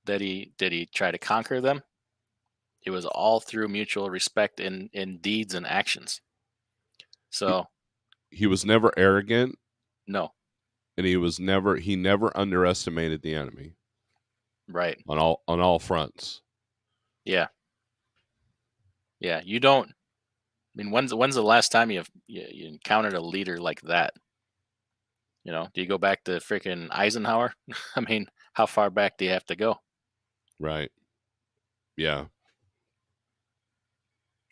[SPEAKER 1] Did he try to conquer them? It was all through mutual respect in deeds and actions.
[SPEAKER 2] He,
[SPEAKER 1] So
[SPEAKER 2] he was never arrogant,
[SPEAKER 1] no,
[SPEAKER 2] and he never underestimated the enemy
[SPEAKER 1] right?
[SPEAKER 2] on all fronts.
[SPEAKER 1] Yeah, yeah. You don't. I mean, when's the last time you encountered a leader like that? Do you go back to freaking Eisenhower? I mean, how far back do you have to go?
[SPEAKER 2] Right. Yeah.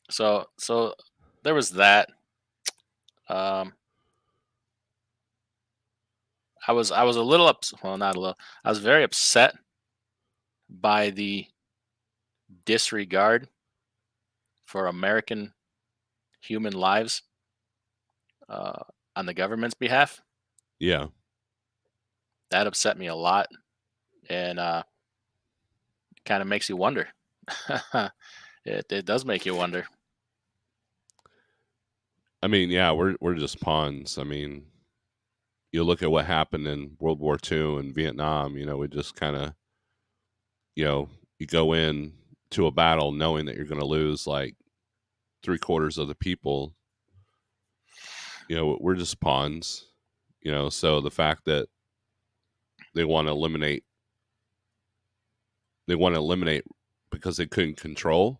[SPEAKER 1] So there was that. Um, I was a little well, not a little. I was very upset by the disregard for American human lives uh, on the government's behalf.
[SPEAKER 2] Yeah.
[SPEAKER 1] That upset me a lot, and kind of makes you wonder. It does make you wonder.
[SPEAKER 2] I mean, yeah, we're just pawns. I mean, you look at what happened in World War II and Vietnam, we just kind of, you go in to a battle knowing that you're going to lose like 3/4 of the people. We're just pawns, so the fact that they want to eliminate, because they couldn't control,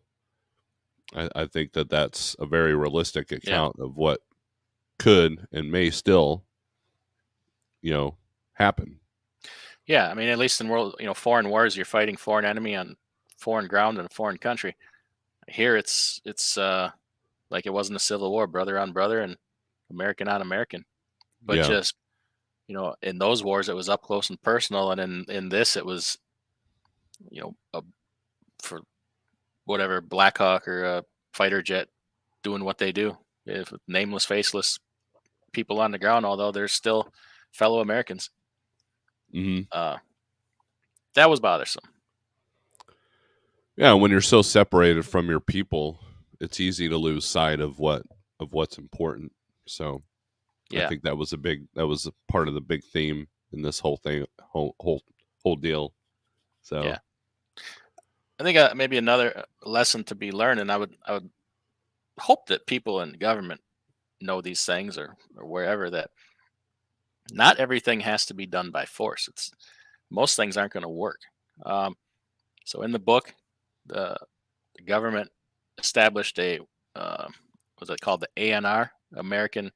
[SPEAKER 2] I think that that's a very realistic
[SPEAKER 1] Yeah,
[SPEAKER 2] account of what could and may still, happen.
[SPEAKER 1] yeah. I mean, at least in foreign wars, you're fighting foreign enemy on foreign ground in a foreign country. Here, it's like it wasn't a civil war, brother on brother and American on American. But
[SPEAKER 2] Yeah.
[SPEAKER 1] just in those wars, it was up close and personal, and in this, it was for whatever Black Hawk or a fighter jet doing what they do. If nameless, faceless people on the ground, although they're still fellow Americans.
[SPEAKER 2] Hmm.
[SPEAKER 1] That was bothersome.
[SPEAKER 2] Yeah, when you're so separated from your people, it's easy to lose sight of what's important. So I
[SPEAKER 1] Yeah,
[SPEAKER 2] think that was a part of the big theme in this whole thing, whole deal. So
[SPEAKER 1] yeah. I think maybe another lesson to be learned, and I would hope that people in government know these things, or wherever, that not everything has to be done by force. It's most things aren't going to work. Um, so in the book, the, the government established a what's it called, the ANR, American. It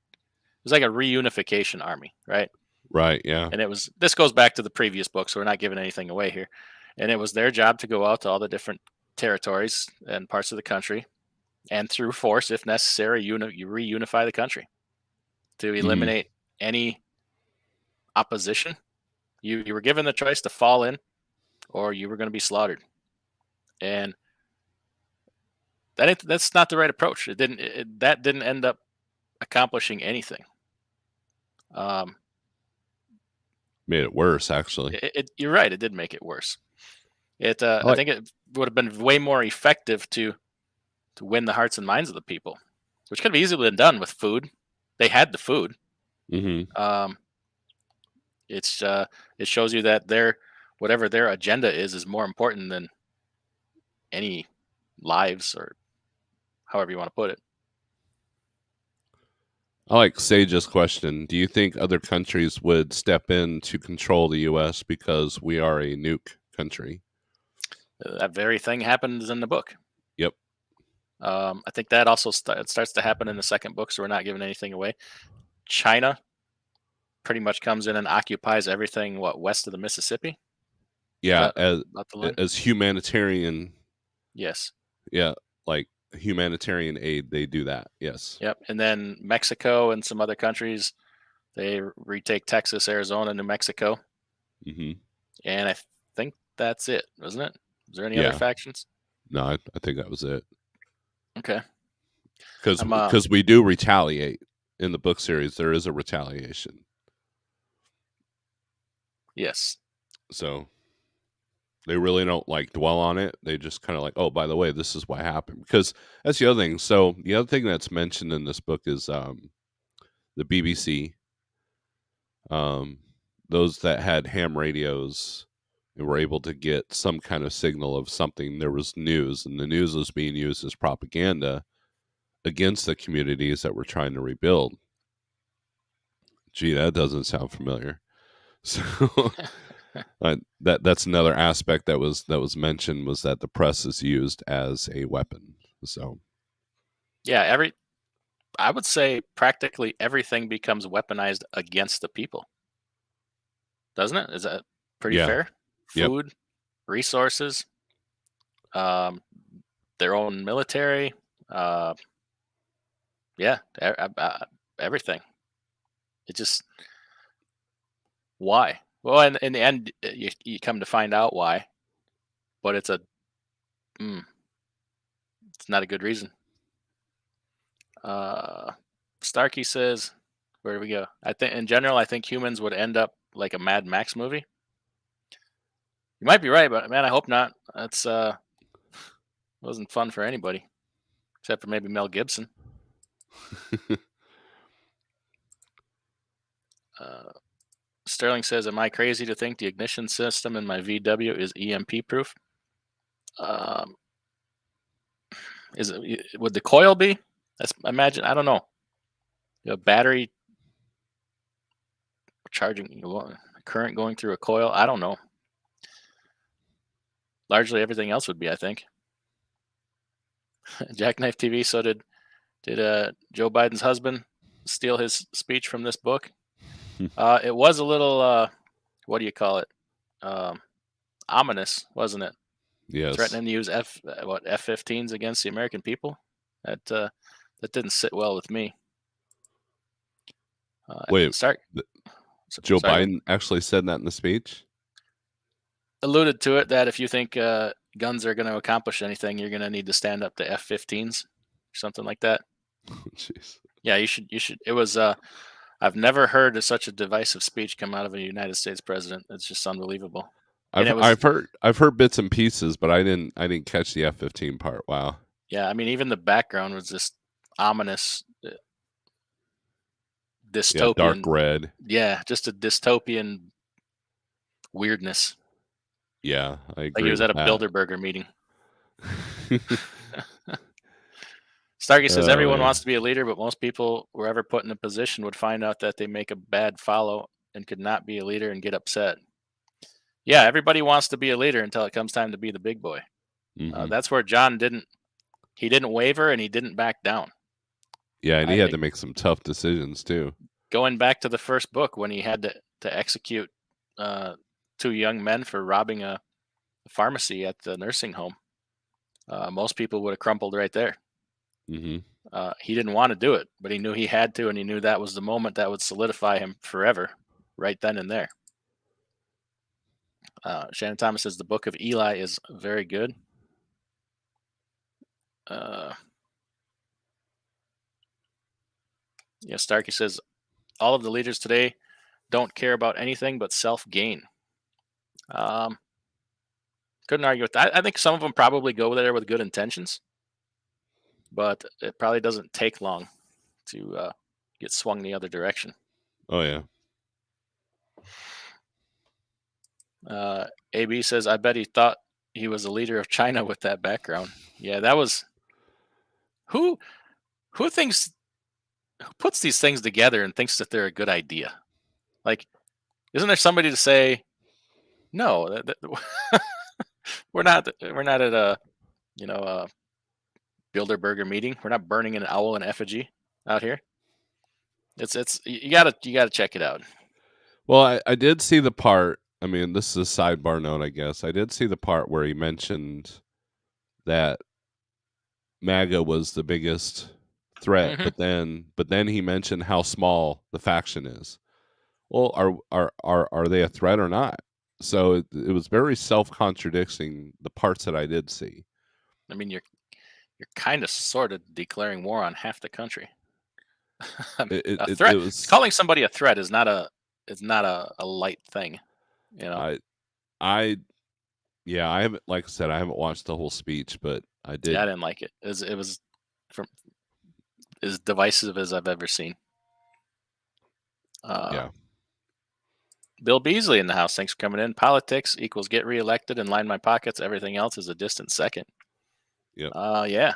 [SPEAKER 1] was like a reunification army, right?
[SPEAKER 2] right, yeah.
[SPEAKER 1] And this goes back to the previous book, so we're not giving anything away here. And it was their job to go out to all the different territories and parts of the country, and through force, if necessary, you reunify the country to
[SPEAKER 2] Hmm.
[SPEAKER 1] eliminate any opposition. You were given the choice to fall in, or you were going to be slaughtered. And that's not the right approach. That didn't end up accomplishing anything. Um,
[SPEAKER 2] Made it worse, actually.
[SPEAKER 1] you're right. It did make it worse.
[SPEAKER 2] I
[SPEAKER 1] I
[SPEAKER 2] like,
[SPEAKER 1] think it would have been way more effective to win the hearts and minds of the people, which could have easily been done with food. They had the food.
[SPEAKER 2] hmm
[SPEAKER 1] Um, it shows you that whatever their agenda is more important than any lives, or however you want to put it.
[SPEAKER 2] I like Sage's question. Do you think other countries would step in to control the U.S. because we are a nuke country?
[SPEAKER 1] That very thing happens in the book.
[SPEAKER 2] Yep.
[SPEAKER 1] I think that also starts to happen in the second book, so we're not giving anything away. China pretty much comes in and occupies everything west of the Mississippi. Is
[SPEAKER 2] Yeah,
[SPEAKER 1] that about the line?
[SPEAKER 2] as humanitarian,
[SPEAKER 1] Yes.
[SPEAKER 2] yeah, like humanitarian aid, they do that. Yes.
[SPEAKER 1] Yep. And then Mexico and some other countries, they retake Texas, Arizona, New Mexico,
[SPEAKER 2] Hmm.
[SPEAKER 1] and I think that's it, wasn't it? Is there any other
[SPEAKER 2] Yeah.
[SPEAKER 1] factions?
[SPEAKER 2] No, I think that was it.
[SPEAKER 1] Okay.
[SPEAKER 2] Because
[SPEAKER 1] I'm
[SPEAKER 2] we do retaliate in the book series. There is a retaliation.
[SPEAKER 1] yes.
[SPEAKER 2] So they really don't like dwell on it. They just kind of like, oh, by the way, this is what happened. Because that's the other thing. So the other thing that's mentioned in this book is the BBC. Um, those that had ham radios and were able to get some kind of signal of something. There was news, and the news was being used as propaganda against the communities that were trying to rebuild. Gee, that doesn't sound familiar. So that's another aspect that was mentioned, was that the press is used as a weapon. So
[SPEAKER 1] Yeah, I would say practically everything becomes weaponized against the people, doesn't it? Is that pretty
[SPEAKER 2] yeah,
[SPEAKER 1] fair?
[SPEAKER 2] yep,
[SPEAKER 1] Food, resources. their own military. Yeah, everything. It just why? Well, in the end, you come to find out why, but it's it's not a good reason. Starkey says, where do we go? I think in general, I think humans would end up like a Mad Max movie. You might be right, but man, I hope not. That's wasn't fun for anybody, except for maybe Mel Gibson. Sterling says, "Am I crazy to think the ignition system in my VW is EMP proof? Is it? Would the coil be? That's imagine. I don't know. Battery charging, current going through a coil. I don't know. Largely everything else would be, I think." Jackknife TV. So did Joe Biden's husband steal his speech from this book? It was a little what do you call it? Ominous, wasn't it?
[SPEAKER 2] Yes.
[SPEAKER 1] Threatening to use F-15s against the American people. That didn't sit well with me.
[SPEAKER 2] Wait, Joe
[SPEAKER 1] sorry.
[SPEAKER 2] Biden actually said that in the speech?
[SPEAKER 1] Alluded to it, that if you think guns are going to accomplish anything, you're going to need to stand up to F-15s or something like that.
[SPEAKER 2] Jeez.
[SPEAKER 1] Yeah, you should. It was. I've never heard of such a divisive speech come out of a United States president. It's just unbelievable.
[SPEAKER 2] I've heard bits and pieces, but I didn't catch the F-15 part. Wow.
[SPEAKER 1] Yeah, I mean, even the background was just ominous, dystopian.
[SPEAKER 2] Yeah, dark red.
[SPEAKER 1] Yeah, just a dystopian weirdness.
[SPEAKER 2] Yeah, I agree.
[SPEAKER 1] Like he was at a Bilderberger meeting. Starkey says, everyone wants to be a leader, but most people were ever put in a position would find out that they make a bad follow and could not be a leader and get upset. Yeah, everybody wants to be a leader until it comes time to be the big boy. That's where John didn't waver and he didn't back down.
[SPEAKER 2] Yeah, and he had to make some tough decisions too.
[SPEAKER 1] Going back to the first book when he had to execute 2 young men for robbing a pharmacy at the nursing home, most people would have crumpled right there. He didn't want to do it, but he knew he had to, and he knew that was the moment that would solidify him forever, right then and there. Shannon Thomas says the Book of Eli is very good. Yeah, Starkey says all of the leaders today don't care about anything but self-gain. Couldn't argue with that. I think some of them probably go there with good intentions, but it probably doesn't take long to get swung the other direction.
[SPEAKER 2] Oh yeah.
[SPEAKER 1] AB says, I bet he thought he was a leader of China with that background. Yeah, that was who puts these things together and thinks that they're a good idea. Like, isn't there somebody to say, no, we're not at a Bilderberger meeting. We're not burning an owl in effigy out here. It's you gotta check it out.
[SPEAKER 2] Well, I did see the part. I mean, this is a sidebar note, I guess. I did see the part where he mentioned that MAGA was the biggest threat, but then he mentioned how small the faction is. Well, are they a threat or not? So it was very self-contradicting, the parts that I did see.
[SPEAKER 1] I mean, you're kind of sort of declaring war on half the country. A threat. Calling somebody a threat is not a light thing.
[SPEAKER 2] I haven't, like I said, I haven't watched the whole speech, but I did.
[SPEAKER 1] Yeah, I didn't like it. It was from as divisive as I've ever seen.
[SPEAKER 2] Yeah.
[SPEAKER 1] Bill Beasley in the house. Thanks for coming in. Politics equals get reelected and line my pockets. Everything else is a distant second.
[SPEAKER 2] Yep.
[SPEAKER 1] Yeah.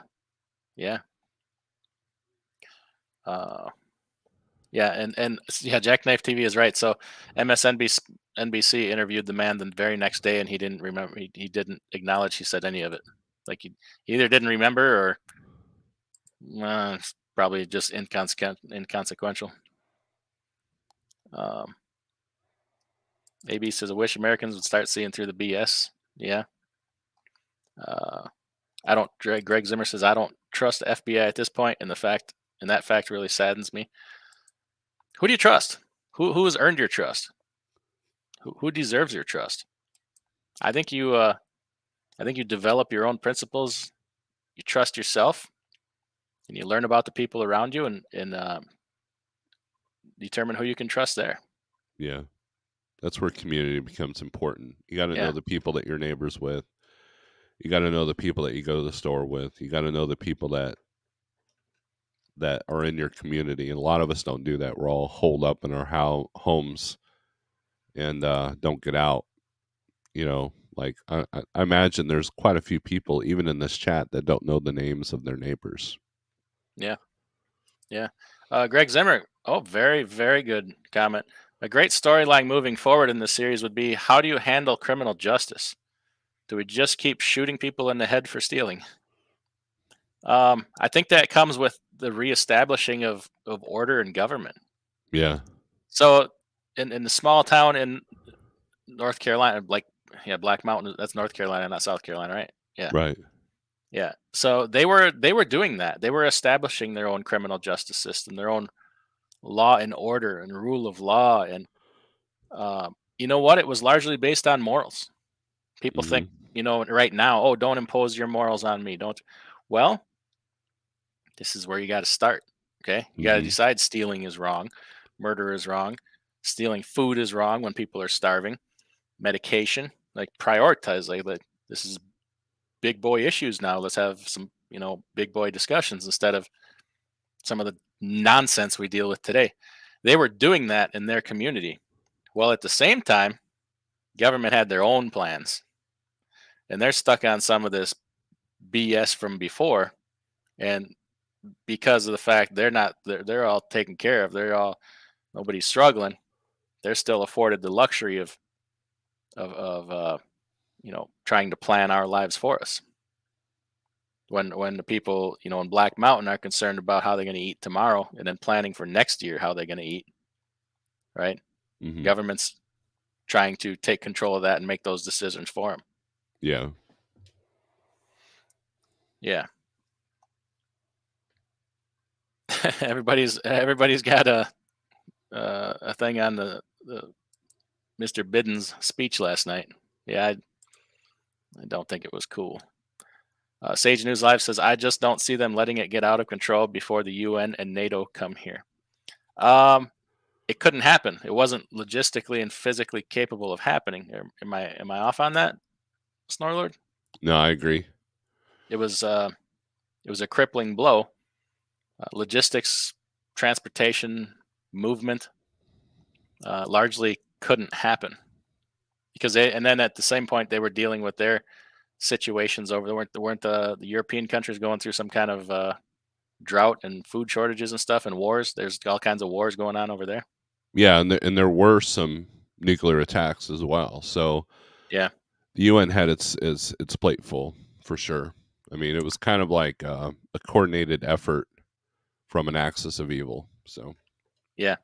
[SPEAKER 1] And Jackknife TV is right. So MSNBC interviewed the man the very next day, and he didn't remember. He didn't acknowledge he said any of it. Like he either didn't remember or it's probably just inconsequential. AB says, I wish Americans would start seeing through the BS. Yeah. I don't. Greg Zimmer says I don't trust the FBI at this point, and that fact really saddens me. Who do you trust? Who has earned your trust? Who deserves your trust? I think you develop your own principles. You trust yourself, and you learn about the people around you, and determine who you can trust there.
[SPEAKER 2] Yeah, that's where community becomes important. You got to know the people that you're neighbors with. You got to know the people that you go to the store with. You got to know the people that are in your community, and a lot of us don't do that. We're all holed up in our homes and don't get out. Like I imagine there's quite a few people, even in this chat, that don't know the names of their neighbors.
[SPEAKER 1] Yeah. Greg Zimmer. Oh, very, very good comment. A great storyline moving forward in the series would be, how do you handle criminal justice? Do we just keep shooting people in the head for stealing? I think that comes with the reestablishing of order and government.
[SPEAKER 2] Yeah.
[SPEAKER 1] So in the small town in North Carolina, Black Mountain, that's North Carolina, not South Carolina, right? Yeah.
[SPEAKER 2] Right.
[SPEAKER 1] Yeah. So they were doing that. They were establishing their own criminal justice system, their own law and order and rule of law. And you know what? It was largely based on morals. People think, right now, oh, don't impose your morals on me. Don't. Well, this is where you got to start. Okay. You got to decide stealing is wrong. Murder is wrong. Stealing food is wrong when people are starving. Medication, like prioritize, like this is big boy issues now. Let's have some, big boy discussions instead of some of the nonsense we deal with today. They were doing that in their community. Well, at the same time, government had their own plans, and they're stuck on some of this BS from before. And because of the fact they're all taken care of, nobody's struggling. They're still afforded the luxury of trying to plan our lives for us. When the people, in Black Mountain are concerned about how they're going to eat tomorrow, and then planning for next year how they're going to eat, right? Government's trying to take control of that and make those decisions for them.
[SPEAKER 2] Yeah.
[SPEAKER 1] Yeah. everybody's got a thing on the Mr. Biden's speech last night. Yeah, I don't think it was cool. Sage News Live says, I just don't see them letting it get out of control before the UN and NATO come here. It couldn't happen. It wasn't logistically and physically capable of happening. Am I off on that, Snorlord?
[SPEAKER 2] No, I agree.
[SPEAKER 1] It was a crippling blow. Logistics, transportation, movement largely couldn't happen because then at the same point they were dealing with their situations over. There weren't the European countries going through some kind of drought and food shortages and stuff and wars. There's all kinds of wars going on over there.
[SPEAKER 2] Yeah, and there were some nuclear attacks as well. So
[SPEAKER 1] yeah,
[SPEAKER 2] the UN had its plate full for sure. I mean, it was kind of like a coordinated effort from an axis of evil. So
[SPEAKER 1] yeah,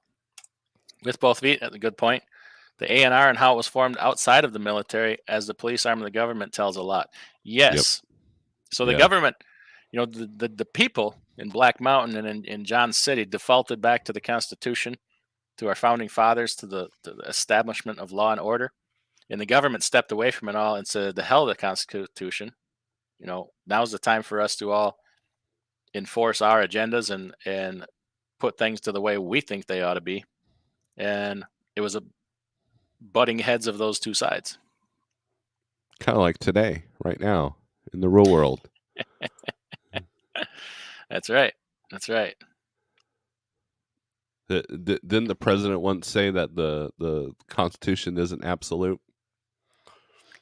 [SPEAKER 1] with both feet. That's a good point. The ANR and how it was formed outside of the military as the police arm of the government tells a lot. Yes. Yep. So the government, the people in Black Mountain and in Johns City defaulted back to the Constitution, to our founding fathers, to the establishment of law and order. And the government stepped away from it all and said, the hell of the Constitution. Now's the time for us to all enforce our agendas and put things to the way we think they ought to be. And it was a butting heads of those two sides.
[SPEAKER 2] Kind of like today, right now, in the real world.
[SPEAKER 1] That's right. That's right.
[SPEAKER 2] Didn't the president once say that the Constitution isn't absolute?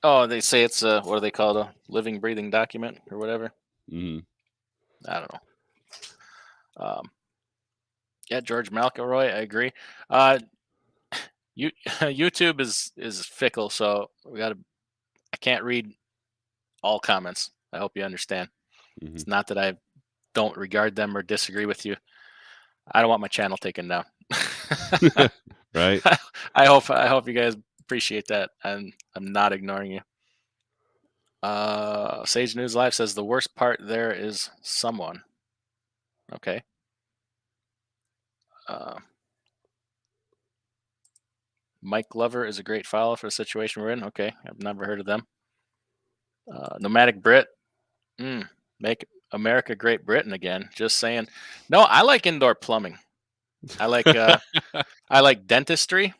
[SPEAKER 1] Oh, they say it's what do they call it? A living, breathing document or whatever.
[SPEAKER 2] Mm-hmm.
[SPEAKER 1] I don't know. Yeah, George McElroy, I agree. YouTube is fickle, so I can't read all comments. I hope you understand. Mm-hmm. It's not that I don't regard them or disagree with you. I don't want my channel taken down.
[SPEAKER 2] Right.
[SPEAKER 1] I hope you guys appreciate that. I'm not ignoring you. Sage News Live says the worst part there is someone. Okay. Mike Glover is a great follow for the situation we're in. Okay, I've never heard of them. Nomadic Brit, make America Great Britain again. Just saying. No, I like indoor plumbing. I like I like dentistry.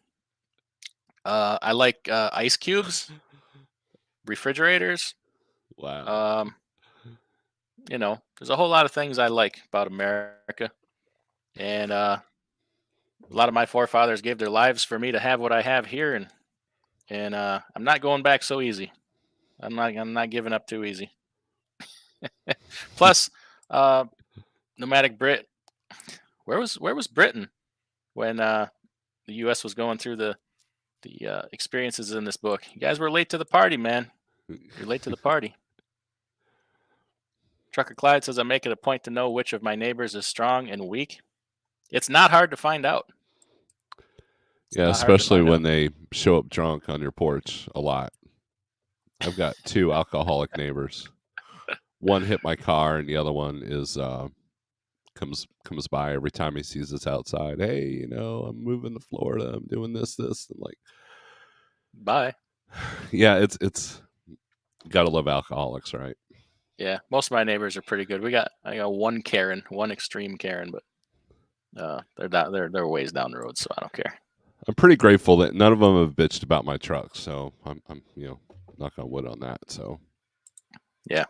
[SPEAKER 1] I like ice cubes, refrigerators.
[SPEAKER 2] Wow.
[SPEAKER 1] There's a whole lot of things I like about America, and a lot of my forefathers gave their lives for me to have what I have here, and I'm not going back so easy. I'm not giving up too easy. Plus, nomadic Brit. Where was Britain when the U.S. was going through the experiences in this book? You guys were late to the party, man. You're late to the party. Trucker Clyde says I make it a point to know which of my neighbors is strong and weak. It's not hard to find out.
[SPEAKER 2] Yeah, especially when they show up drunk on your porch a lot. I've got 2 alcoholic neighbors. One hit my car, and the other one is comes by every time he sees us outside. Hey, I'm moving to Florida. I'm doing this. I'm like,
[SPEAKER 1] bye.
[SPEAKER 2] Yeah, it's gotta love alcoholics, right?
[SPEAKER 1] Yeah, most of my neighbors are pretty good. I got one Karen, one extreme Karen, but they're ways down the road, so I don't care.
[SPEAKER 2] I'm pretty grateful that none of them have bitched about my truck, so I'm knock on wood on that. So
[SPEAKER 1] yeah.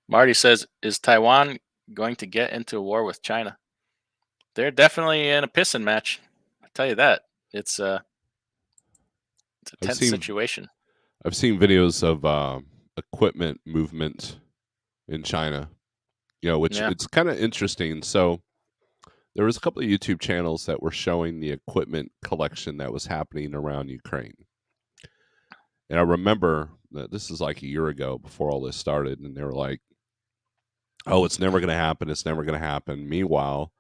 [SPEAKER 1] Marty says, is Taiwan going to get into a war with China? They're definitely in a pissing match. I tell you that. It's a tense situation.
[SPEAKER 2] I've seen videos of equipment movement in China, which it's kind of interesting. So there was a couple of YouTube channels that were showing the equipment collection that was happening around Ukraine. And I remember that this is like a year ago before all this started, and they were like, oh, it's never going to happen. It's never going to happen. Meanwhile,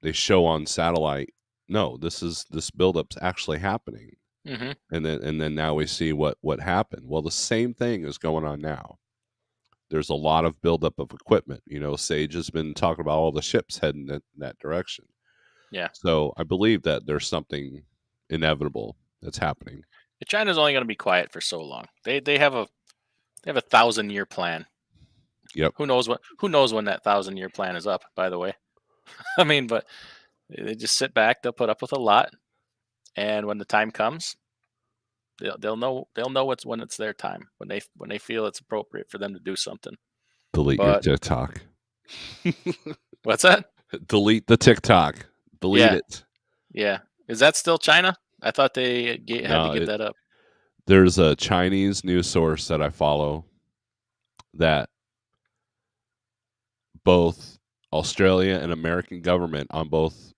[SPEAKER 2] they show on satellite, no, this buildup's actually happening.
[SPEAKER 1] Mm-hmm.
[SPEAKER 2] And then now we see what happened. Well, the same thing is going on now. There's a lot of buildup of equipment. Sage has been talking about all the ships heading in that direction.
[SPEAKER 1] Yeah.
[SPEAKER 2] So I believe that there's something inevitable that's happening.
[SPEAKER 1] China's only going to be quiet for so long. They have a 1,000-year plan.
[SPEAKER 2] Yep.
[SPEAKER 1] Who knows when that 1,000-year plan is up, by the way. I mean, but they just sit back, they'll put up with a lot, and when the time comes, they'll know when it's their time, when they feel it's appropriate for them to do something.
[SPEAKER 2] Delete your TikTok.
[SPEAKER 1] What's that?
[SPEAKER 2] Delete the TikTok. Delete it.
[SPEAKER 1] Yeah. Is that still China? I thought they had to give that up.
[SPEAKER 2] There's a Chinese news source that I follow that both Australia and American government on both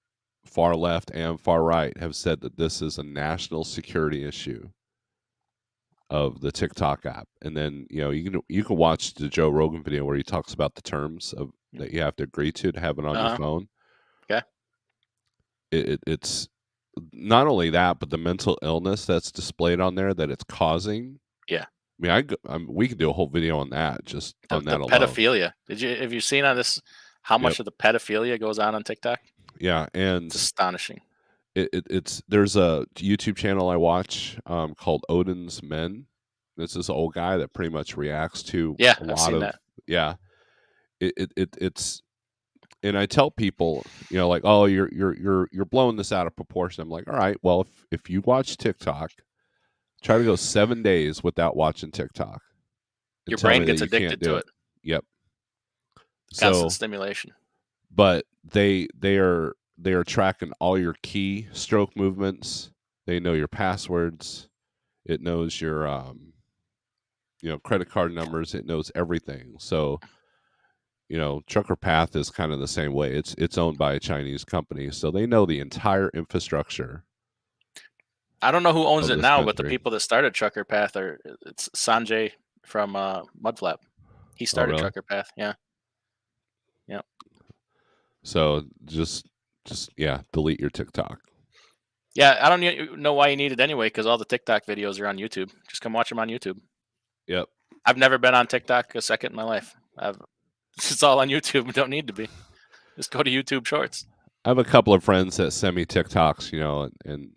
[SPEAKER 2] far left and far right have said that this is a national security issue of the TikTok app. And then, you can watch the Joe Rogan video where he talks about the terms of that you have to agree to have it on your phone.
[SPEAKER 1] Okay.
[SPEAKER 2] It's not only that, but the mental illness that's displayed on there that it's causing.
[SPEAKER 1] Yeah.
[SPEAKER 2] I mean, we could do a whole video on that, just on that alone.
[SPEAKER 1] Pedophilia. Have you seen on this how much of the pedophilia goes on TikTok?
[SPEAKER 2] Yeah, and
[SPEAKER 1] it's astonishing.
[SPEAKER 2] There's a YouTube channel I watch called Odin's Men. This is an old guy that pretty much reacts to a lot of that. Yeah. It's and I tell people, like, oh, you're blowing this out of proportion. I'm like, all right, well, if you watch TikTok, try to go 7 days without watching TikTok.
[SPEAKER 1] Your brain gets addicted to it.
[SPEAKER 2] Yep.
[SPEAKER 1] Constant stimulation.
[SPEAKER 2] But they are tracking all your key stroke movements. They know your passwords. It knows your credit card numbers. It knows everything. So, Trucker Path is kind of the same way. It's owned by a Chinese company, so they know the entire infrastructure.
[SPEAKER 1] I don't know who owns it now, but the people that started Trucker Path it's Sanjay from MUDFLAP. He started Trucker Path. Yeah. Yeah.
[SPEAKER 2] So just delete your TikTok.
[SPEAKER 1] Yeah, I don't know why you need it anyway, because all the TikTok videos are on YouTube. Just come watch them on YouTube.
[SPEAKER 2] Yep.
[SPEAKER 1] I've never been on TikTok a second in my life. It's all on YouTube. Don't need to be. Just go to YouTube Shorts.
[SPEAKER 2] I have a couple of friends that send me TikToks, and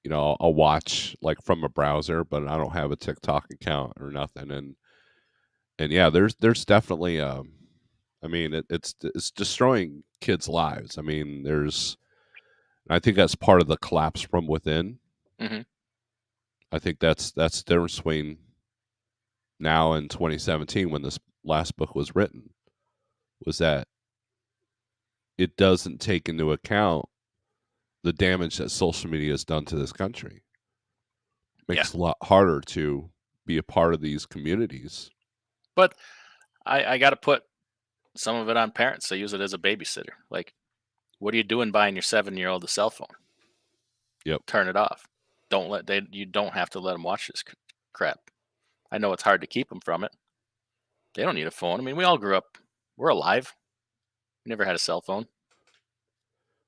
[SPEAKER 2] you know, I'll watch like from a browser, but I don't have a TikTok account or nothing. And yeah, there's definitely I mean, it's destroying kids' lives. I mean, I think that's part of the collapse from within.
[SPEAKER 1] Mm-hmm.
[SPEAKER 2] I think that's the difference between now and 2017 when this last book was written, was that it doesn't take into account the damage that social media has done to this country. Makes it a lot harder to be a part of these communities.
[SPEAKER 1] But I got to put some of it on parents. They use it as a babysitter. Like, what are you doing buying your 7-year-old a cell phone?
[SPEAKER 2] Yep.
[SPEAKER 1] Turn it off. You don't have to let them watch this crap. I know it's hard to keep them from it. They don't need a phone. I mean, we all grew up. We're alive. We never had a cell phone.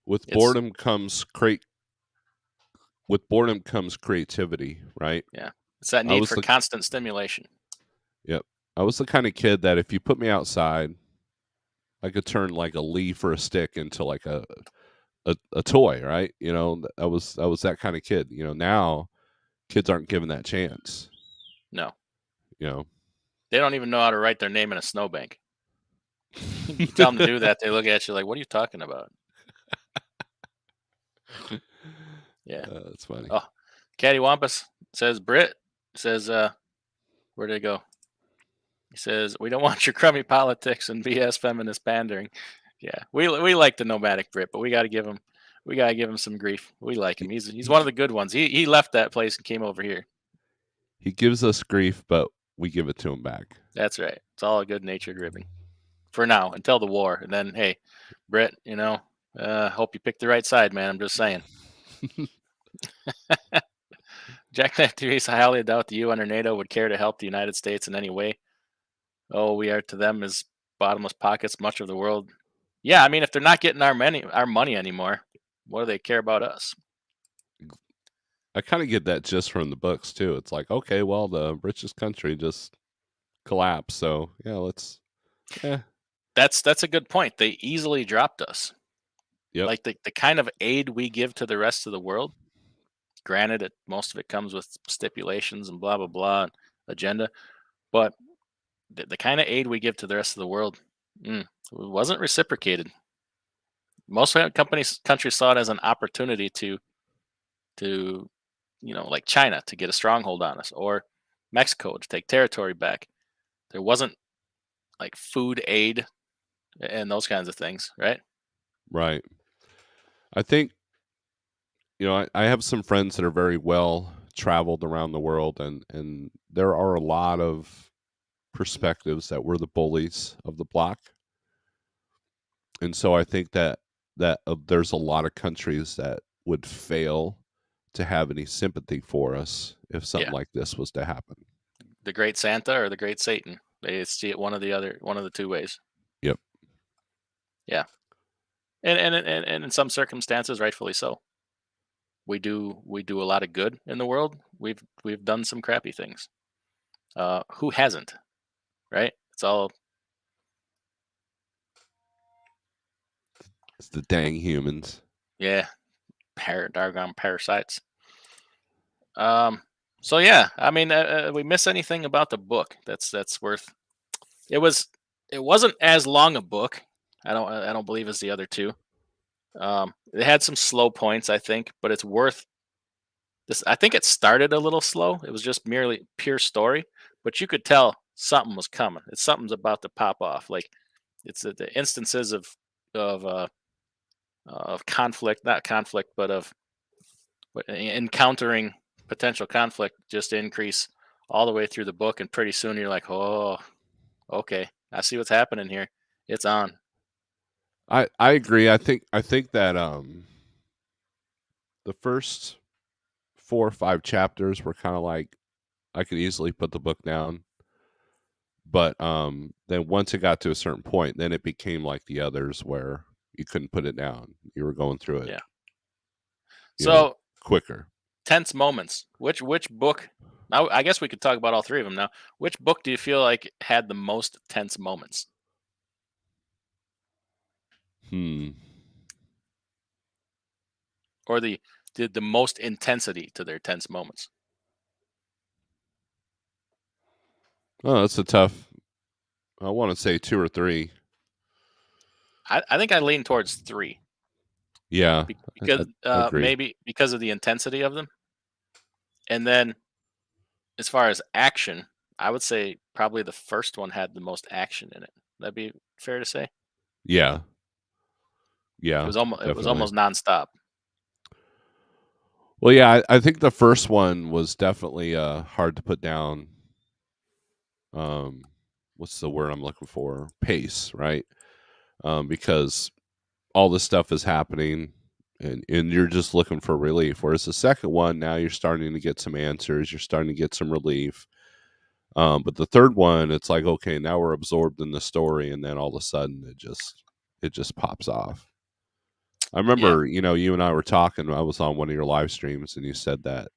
[SPEAKER 2] With boredom comes creativity, right?
[SPEAKER 1] Yeah. It's that need for constant stimulation.
[SPEAKER 2] Yep. I was the kind of kid that if you put me outside, I could turn like a leaf or a stick into like a toy, right? You know, I was that kind of kid. You know, now kids aren't given that chance.
[SPEAKER 1] No.
[SPEAKER 2] You know,
[SPEAKER 1] they don't even know how to write their name in a snowbank. You tell them to do that, they look at you like, "What are you talking about?" Yeah,
[SPEAKER 2] that's funny.
[SPEAKER 1] Oh, Caddy Wampus says, Britt says, where did it go? He says, "We don't want your crummy politics and BS feminist pandering." Yeah, we like the nomadic Brit, but we got to give him some grief. We like him. He's one of the good ones. He left that place and came over here.
[SPEAKER 2] He gives us grief, but we give it to him back.
[SPEAKER 1] That's right. It's all a good-natured ribbing for now until the war, and then hey, Britt, you know, hope you picked the right side, man. I'm just saying. Jack Theresa, I highly doubt the UN or NATO would care to help the United States in any way. Oh, we are to them as bottomless pockets, much of the world. Yeah, I mean, if they're not getting our money anymore, what do they care about us?
[SPEAKER 2] I kind of get that just from the books too. It's like, okay, well, the richest country just collapsed, so yeah,
[SPEAKER 1] That's a good point. They easily dropped us.
[SPEAKER 2] Yep.
[SPEAKER 1] Like the kind of aid we give to the rest of the world. Granted, most of it comes with stipulations and blah blah blah agenda, but the kind of aid we give to the rest of the world wasn't reciprocated. Most countries saw it as an opportunity to like China to get a stronghold on us, or Mexico to take territory back. There wasn't like food aid and those kinds of things, right?
[SPEAKER 2] Right. I think, I have some friends that are very well traveled around the world, and there are a lot of perspectives that we're the bullies of the block. And so I think that there's a lot of countries that would fail to have any sympathy for us if something like this was to happen.
[SPEAKER 1] The Great Santa or the Great Satan. They see it one of the two ways.
[SPEAKER 2] Yep.
[SPEAKER 1] Yeah. And in some circumstances, rightfully so. We do a lot of good in the world. We've done some crappy things. Who hasn't? Right? It's
[SPEAKER 2] the dang humans.
[SPEAKER 1] Yeah. Doggone parasites. So yeah, I mean, we miss anything about the book that's worth? It wasn't as long a book. I don't believe as the other two. It had some slow points, I think, but it's worth this. I think it started a little slow. It was just merely pure story, but you could tell something was coming. Something's about to pop off. Like it's the instances of conflict, not conflict, but of encountering potential conflict just increase all the way through the book, and pretty soon you're like, oh, okay, I see what's happening here. It's on.
[SPEAKER 2] I agree. I think that the first 4 or 5 chapters were kind of like I could easily put the book down, but then once it got to a certain point, then it became like the others where you couldn't put it down. You were going through it.
[SPEAKER 1] Yeah. So
[SPEAKER 2] quicker.
[SPEAKER 1] Tense moments. Which book Now, I guess we could talk about all three of them now. Which book do you feel like had the most tense moments? Or the most intensity to their tense moments?
[SPEAKER 2] Oh, that's a tough. I want to say 2 or 3.
[SPEAKER 1] I think I lean towards 3.
[SPEAKER 2] Yeah,
[SPEAKER 1] Because
[SPEAKER 2] I agree.
[SPEAKER 1] maybe because of the intensity of them. And then as far as action, I would say probably the first one had the most action in it. That'd be fair to say.
[SPEAKER 2] Yeah,
[SPEAKER 1] It
[SPEAKER 2] yeah,
[SPEAKER 1] was almost
[SPEAKER 2] definitely.
[SPEAKER 1] nonstop.
[SPEAKER 2] Well, yeah, I think the first one was definitely hard to put down. What's the word I'm looking for? Pace, right? Because all this stuff is happening, and you're just looking for relief. Whereas the second one, now you're starting to get some answers. You're starting to get some relief. But the third one, it's like, okay, now we're absorbed in the story, and then all of a sudden it just pops off. I
[SPEAKER 1] Yeah.
[SPEAKER 2] remember, you and I were talking. I was on one of your live streams, and you said that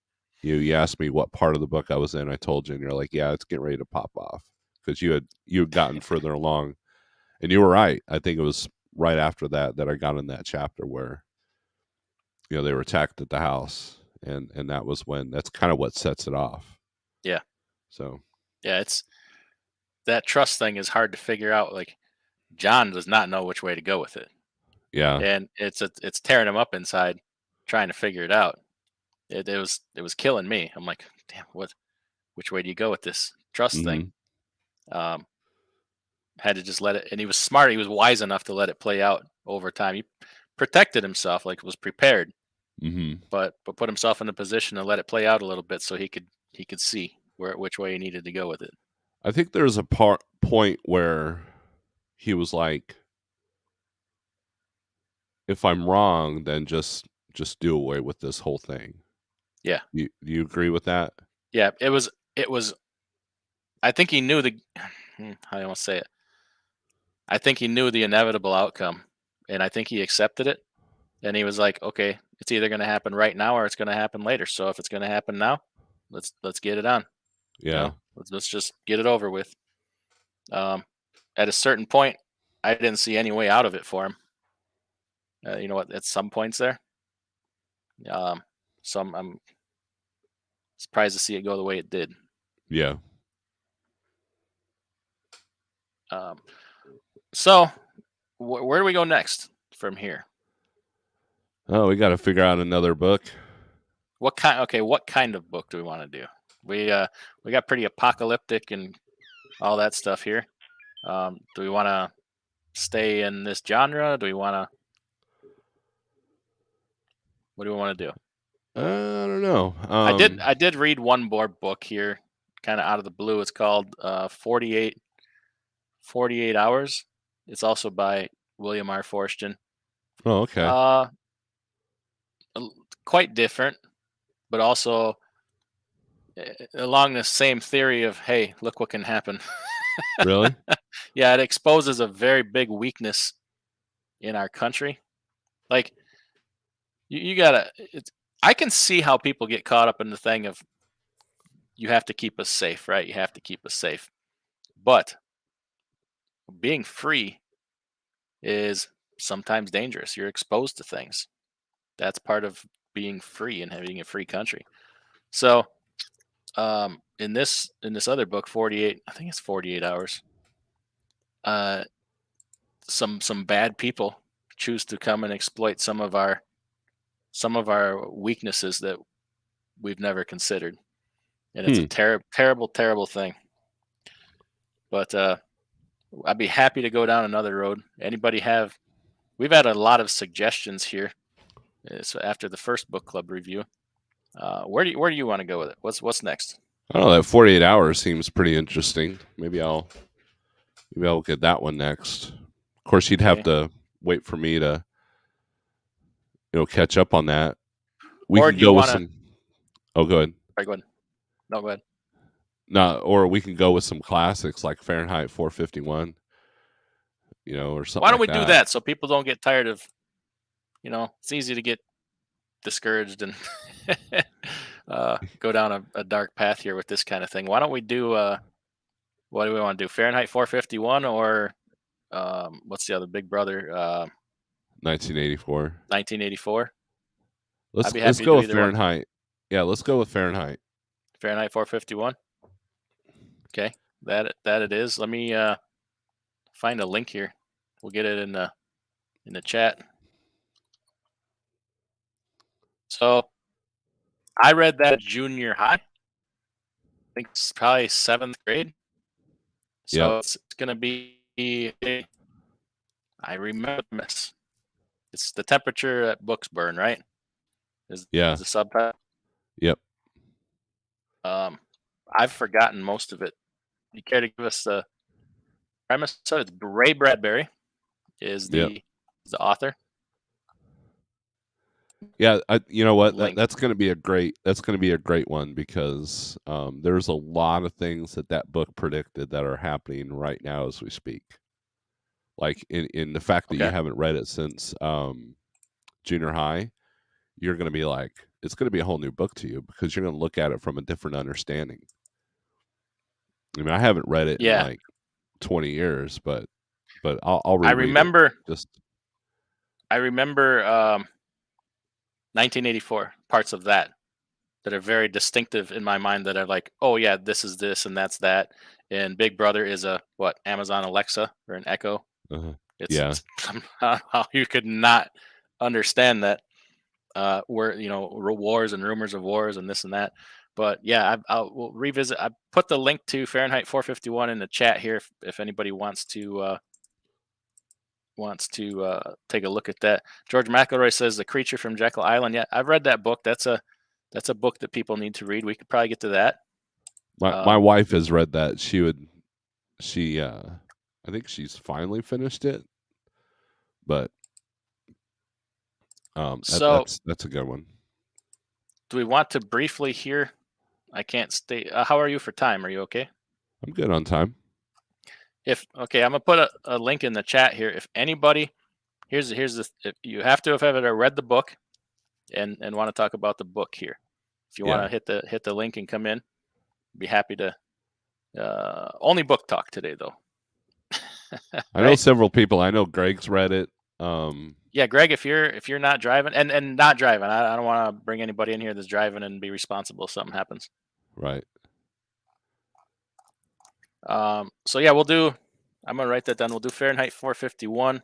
[SPEAKER 2] you asked me what part of the book I was in. I told you, and you're like, "Yeah, it's getting ready to pop off," because you had gotten further along, and you were right. I think it was right after that I got in that chapter where they were attacked at the house, and that was when that's kind of what sets it off.
[SPEAKER 1] Yeah.
[SPEAKER 2] So
[SPEAKER 1] Yeah. It's that trust thing is hard to figure out. Like John does not know which way to go with it,
[SPEAKER 2] yeah,
[SPEAKER 1] and it's tearing him up inside, trying to figure it out. It was killing me. I'm like, damn, which way do you go with this trust thing?
[SPEAKER 2] hmm
[SPEAKER 1] Um, had to just let it, and he was smart. He was wise enough to let it play out over time. He protected himself, like was prepared,
[SPEAKER 2] hmm
[SPEAKER 1] but put himself in a position to let it play out a little bit so he could see which way he needed to go with it.
[SPEAKER 2] I think there's a point where he was like, if I'm wrong, then just do away with this whole thing.
[SPEAKER 1] Yeah,
[SPEAKER 2] You agree with that?
[SPEAKER 1] yeah. It was. I think he knew the. How do I want to say it? I think he knew the inevitable outcome, and I think he accepted it. And he was like, okay, it's either going to happen right now or it's going to happen later. So if it's going to happen now, let's get it on.
[SPEAKER 2] Yeah.
[SPEAKER 1] Let's just get it over with. Um, at a certain point, I didn't see any way out of it for him. You know what? At some points there, um, I'm surprised to see it go the way it did.
[SPEAKER 2] Yeah.
[SPEAKER 1] Um, so where do we go next from here?
[SPEAKER 2] Oh, we got to figure out another book.
[SPEAKER 1] What kind? Okay, what kind of book do we want to do? We got pretty apocalyptic and all that stuff here. Do we want to stay in this genre? Do we want to? What do we want to do?
[SPEAKER 2] I don't know.
[SPEAKER 1] I did read one more book here, kind of out of the blue. It's called 48 Hours. It's also by William R. Forstchen.
[SPEAKER 2] Oh, okay.
[SPEAKER 1] Uh, quite different, but also along the same theory of, hey, look what can happen.
[SPEAKER 2] Really?
[SPEAKER 1] Yeah, it exposes a very big weakness in our country. Like you gotta. I can see how people get caught up in the thing of you have to keep us safe, right? You have to keep us safe, but being free is sometimes dangerous. You're exposed to things. That's part of being free and having a free country. So, in this other book, 48, I think it's 48 hours. Uh, some bad people choose to come and exploit some of our weaknesses that we've never considered, and it's a
[SPEAKER 2] Hmm.
[SPEAKER 1] terrible thing. But I'd be happy to go down another road. Anybody have? We've had a lot of suggestions here. So after the first book club review, where do you want to go with it? What's next?
[SPEAKER 2] I don't know. That 48 hours seems pretty interesting. Maybe I'll get that one next. Of course, you'd have
[SPEAKER 1] Okay.
[SPEAKER 2] to wait for me to catch up on that. We
[SPEAKER 1] Or
[SPEAKER 2] can
[SPEAKER 1] do you
[SPEAKER 2] go with
[SPEAKER 1] want to?
[SPEAKER 2] some. Oh, go ahead.
[SPEAKER 1] Sorry, go ahead. No, go ahead.
[SPEAKER 2] No, or we can go with some classics like Fahrenheit 451. Or something
[SPEAKER 1] Why don't
[SPEAKER 2] like
[SPEAKER 1] we do
[SPEAKER 2] that.
[SPEAKER 1] that so people don't get tired of? It's easy to get discouraged and go down a dark path here with this kind of thing. Why don't we do what do we want to do? Fahrenheit 451 or what's the other Big Brother?
[SPEAKER 2] 1984.
[SPEAKER 1] 1984. I'd be
[SPEAKER 2] Let's
[SPEAKER 1] happy to
[SPEAKER 2] go
[SPEAKER 1] do
[SPEAKER 2] with
[SPEAKER 1] either one.
[SPEAKER 2] Fahrenheit. Yeah, let's go with Fahrenheit.
[SPEAKER 1] Fahrenheit 451. Okay, that it is. Let me find a link here. We'll get it in the chat. So I read that junior high. I think it's probably 7th grade. So
[SPEAKER 2] Yep.
[SPEAKER 1] it's gonna be. I remember this. It's the temperature that books burn, right? Is
[SPEAKER 2] Yeah.
[SPEAKER 1] the subtitle?
[SPEAKER 2] Yep.
[SPEAKER 1] I've forgotten most of it. You care to give us the premise? So it's Ray Bradbury is the author.
[SPEAKER 2] Yeah, you know what?
[SPEAKER 1] Link.
[SPEAKER 2] That's going to be a great one because there's a lot of things that book predicted that are happening right now as we speak. Like in the fact that you haven't read it since junior high, you're going to be like, it's going to be a whole new book to you because you're going to look at it from a different understanding. I mean, I haven't read it in like 20 years, but I'll reread
[SPEAKER 1] I remember.
[SPEAKER 2] It.
[SPEAKER 1] I remember 1984 parts of that are very distinctive in my mind. That are like, oh yeah, this is this and that's that. And Big Brother is a Amazon Alexa or an Echo. It's how you could not understand that. Where wars and rumors of wars and this and that. But yeah, we'll revisit. I put the link to Fahrenheit 451 in the chat here if anybody wants to take a look at that. George McElroy says The Creature from Jekyll Island. Yeah, I've read that book. That's a book that people need to read. We could probably get to that.
[SPEAKER 2] My wife has read that. I think she's finally finished it. But that's a good one.
[SPEAKER 1] Do we want to briefly hear? I can't stay. How are you for time? Are you okay?
[SPEAKER 2] I'm good on time.
[SPEAKER 1] I'm gonna put a link in the chat here. If anybody, here's the. If you have to have ever read the book, and want to talk about the book here. If you want to hit the link and come in, be happy to. Only book talk today though.
[SPEAKER 2] I know several people. I know Greg's read it.
[SPEAKER 1] Yeah, Greg, if you're not driving and not driving, I don't want to bring anybody in here that's driving and be responsible if something happens.
[SPEAKER 2] Right.
[SPEAKER 1] So yeah, we'll do. I'm gonna write that down. We'll do Fahrenheit 451.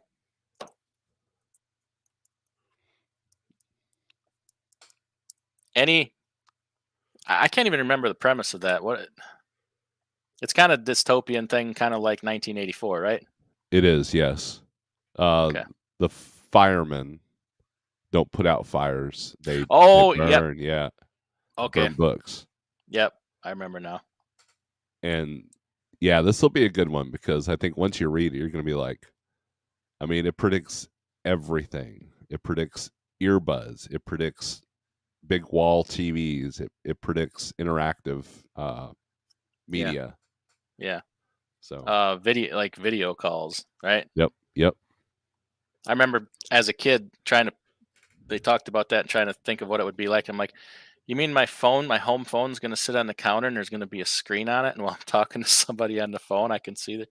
[SPEAKER 1] I can't even remember the premise of that. It's kind of dystopian thing, kind of like 1984, right?
[SPEAKER 2] It is, yes. The firemen don't put out fires. They burn, yeah.
[SPEAKER 1] Okay.
[SPEAKER 2] Burn books.
[SPEAKER 1] Yep, I remember now.
[SPEAKER 2] And yeah, this will be a good one because I think once you read it, you're going to be like, I mean, it predicts everything. It predicts earbuds. It predicts big wall TVs. It predicts interactive media.
[SPEAKER 1] Yeah.
[SPEAKER 2] So
[SPEAKER 1] video calls, right?
[SPEAKER 2] Yep.
[SPEAKER 1] I remember as a kid they talked about that and trying to think of what it would be like. I'm like, you mean my home phone's going to sit on the counter and there's going to be a screen on it, and while I'm talking to somebody on the phone, I can see that.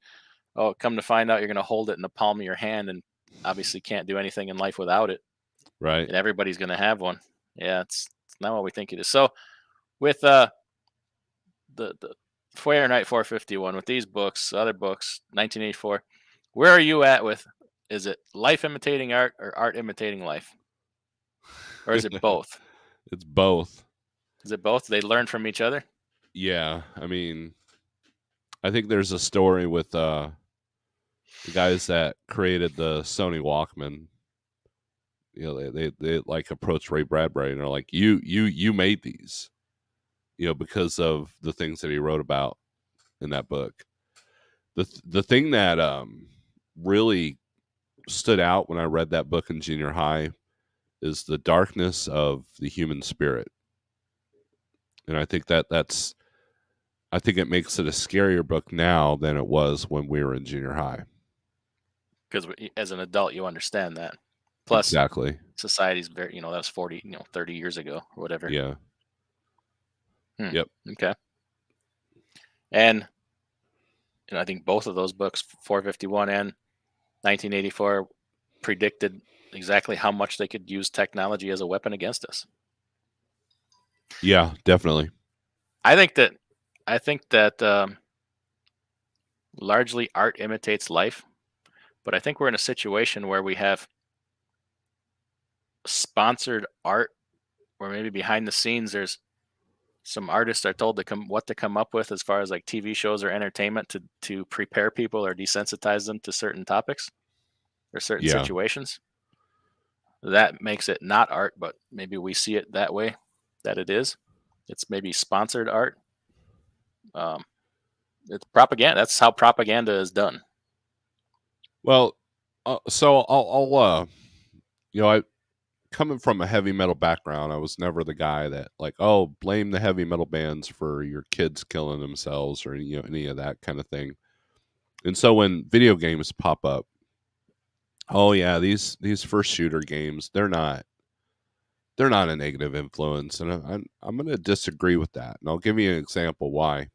[SPEAKER 1] Oh, come to find out, you're going to hold it in the palm of your hand, and obviously can't do anything in life without it.
[SPEAKER 2] Right.
[SPEAKER 1] And everybody's going to have one. Yeah, it's not what we think it is. So with the Fahrenheit 451, with these books, other books, 1984, where are you at with? Is it life imitating art or art imitating life? Or is it both?
[SPEAKER 2] It's both.
[SPEAKER 1] Is it both? They learn from each other?
[SPEAKER 2] Yeah. I mean, I think there's a story with the guys that created the Sony Walkman. You know, they like approached Ray Bradbury and they're like, you made these, because of the things that he wrote about in that book. The thing that really stood out when I read that book in junior high is the darkness of the human spirit. And I think I think it makes it a scarier book now than it was when we were in junior high.
[SPEAKER 1] Because as an adult, you understand that. Plus,
[SPEAKER 2] exactly.
[SPEAKER 1] Society's very, that was 40, 30 years ago or whatever.
[SPEAKER 2] Yeah. Yep.
[SPEAKER 1] Okay. And I think both of those books, 451 and 1984, predicted exactly how much they could use technology as a weapon against us.
[SPEAKER 2] Yeah, definitely.
[SPEAKER 1] I think that largely art imitates life, but I think we're in a situation where we have sponsored art, or maybe behind the scenes, there's some artists are told what to come up with as far as like TV shows or entertainment to prepare people or desensitize them to certain topics or certain
[SPEAKER 2] Yeah.
[SPEAKER 1] situations. That makes it not art, but maybe we see it that way, that it is. It's maybe sponsored art. Um, it's propaganda. That's how propaganda is done.
[SPEAKER 2] Well, so I'll I coming from a heavy metal background, I was never the guy that like, oh, blame the heavy metal bands for your kids killing themselves or any of that kind of thing. And so when video games pop up, oh yeah, these first shooter games, they're not a negative influence, and I'm going to disagree with that, and I'll give you an example why.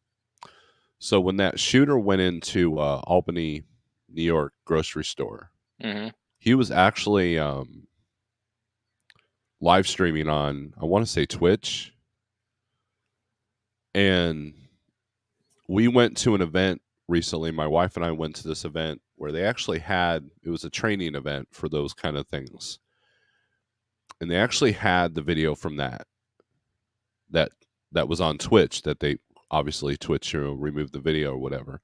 [SPEAKER 2] So when that shooter went into Albany, New York grocery store,
[SPEAKER 1] Hmm.
[SPEAKER 2] he was actually live streaming on, I want to say, Twitch, and we went to an event recently. My wife and I went to this event where they actually had, it was a training event for those kind of things, and they actually had the video from that that was on Twitch that they obviously Twitch removed the video or whatever,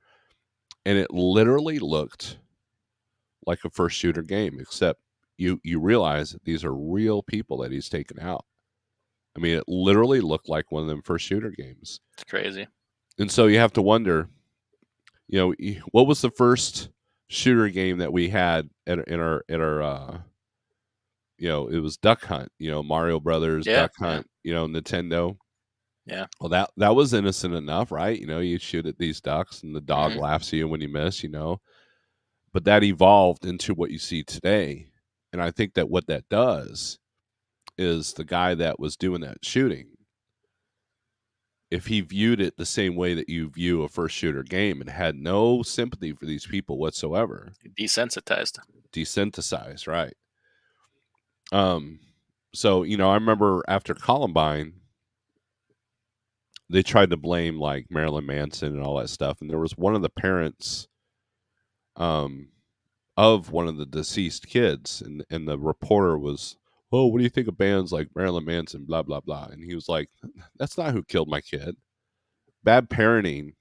[SPEAKER 2] and it literally looked like a first shooter game, except you realize that these are real people that he's taken out. I mean, it literally looked like one of them first shooter games.
[SPEAKER 1] It's crazy.
[SPEAKER 2] And so you have to wonder, what was the first shooter game that we had in our it was Duck Hunt, Mario Brothers,
[SPEAKER 1] Yeah,
[SPEAKER 2] Duck Hunt, Nintendo.
[SPEAKER 1] yeah.
[SPEAKER 2] Well, that was innocent enough, right? You shoot at these ducks and the dog
[SPEAKER 1] Hmm.
[SPEAKER 2] laughs at you when you miss, But that evolved into what you see today. And I think that what that does is the guy that was doing that shooting, if he viewed it the same way that you view a first shooter game and had no sympathy for these people whatsoever,
[SPEAKER 1] Desensitized.
[SPEAKER 2] desensitized, right? So I remember after Columbine, they tried to blame like Marilyn Manson and all that stuff, and there was one of the parents um of one of the deceased kids, and the reporter was, oh, what do you think of bands like Marilyn Manson, blah blah blah, and he was like, that's not who killed my kid. Bad parenting,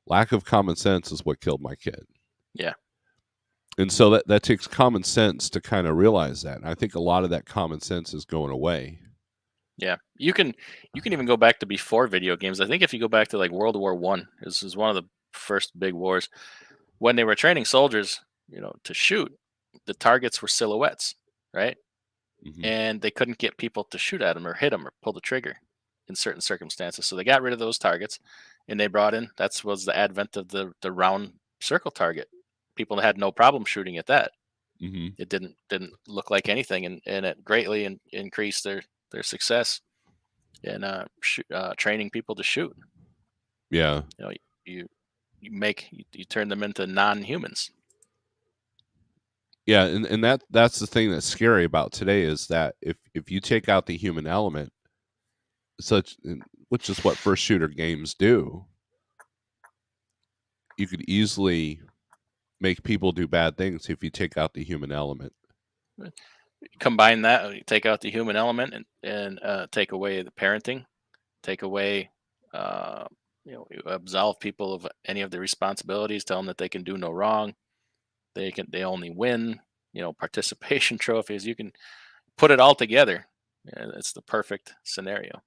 [SPEAKER 2] lack of common sense is what killed my kid.
[SPEAKER 1] Yeah.
[SPEAKER 2] And so that takes common sense to kind of realize that, and I think a lot of that common sense is going away.
[SPEAKER 1] Yeah, you can even go back to before video games. I think if you go back to like World War One, this is one of the first big wars when they were training soldiers, to shoot. The targets were silhouettes, right?
[SPEAKER 2] Hmm.
[SPEAKER 1] And they couldn't get people to shoot at them or hit them or pull the trigger in certain circumstances. So they got rid of those targets, and they brought in. That was the advent of the round circle target. People had no problem shooting at that.
[SPEAKER 2] Hmm.
[SPEAKER 1] It didn't look like anything, and it greatly increased their success in training people to shoot.
[SPEAKER 2] Yeah.
[SPEAKER 1] You you turn them into non-humans.
[SPEAKER 2] Yeah, and that's the thing that's scary about today is that if you take out the human element, which is what first shooter games do, you could easily make people do bad things if you take out the human element.
[SPEAKER 1] Combine that, you take out the human element and take away the parenting, take away, uh, you absolve people of any of the responsibilities, tell them that they can do no wrong, they only win, participation trophies. You can put it all together, and it's the perfect scenario.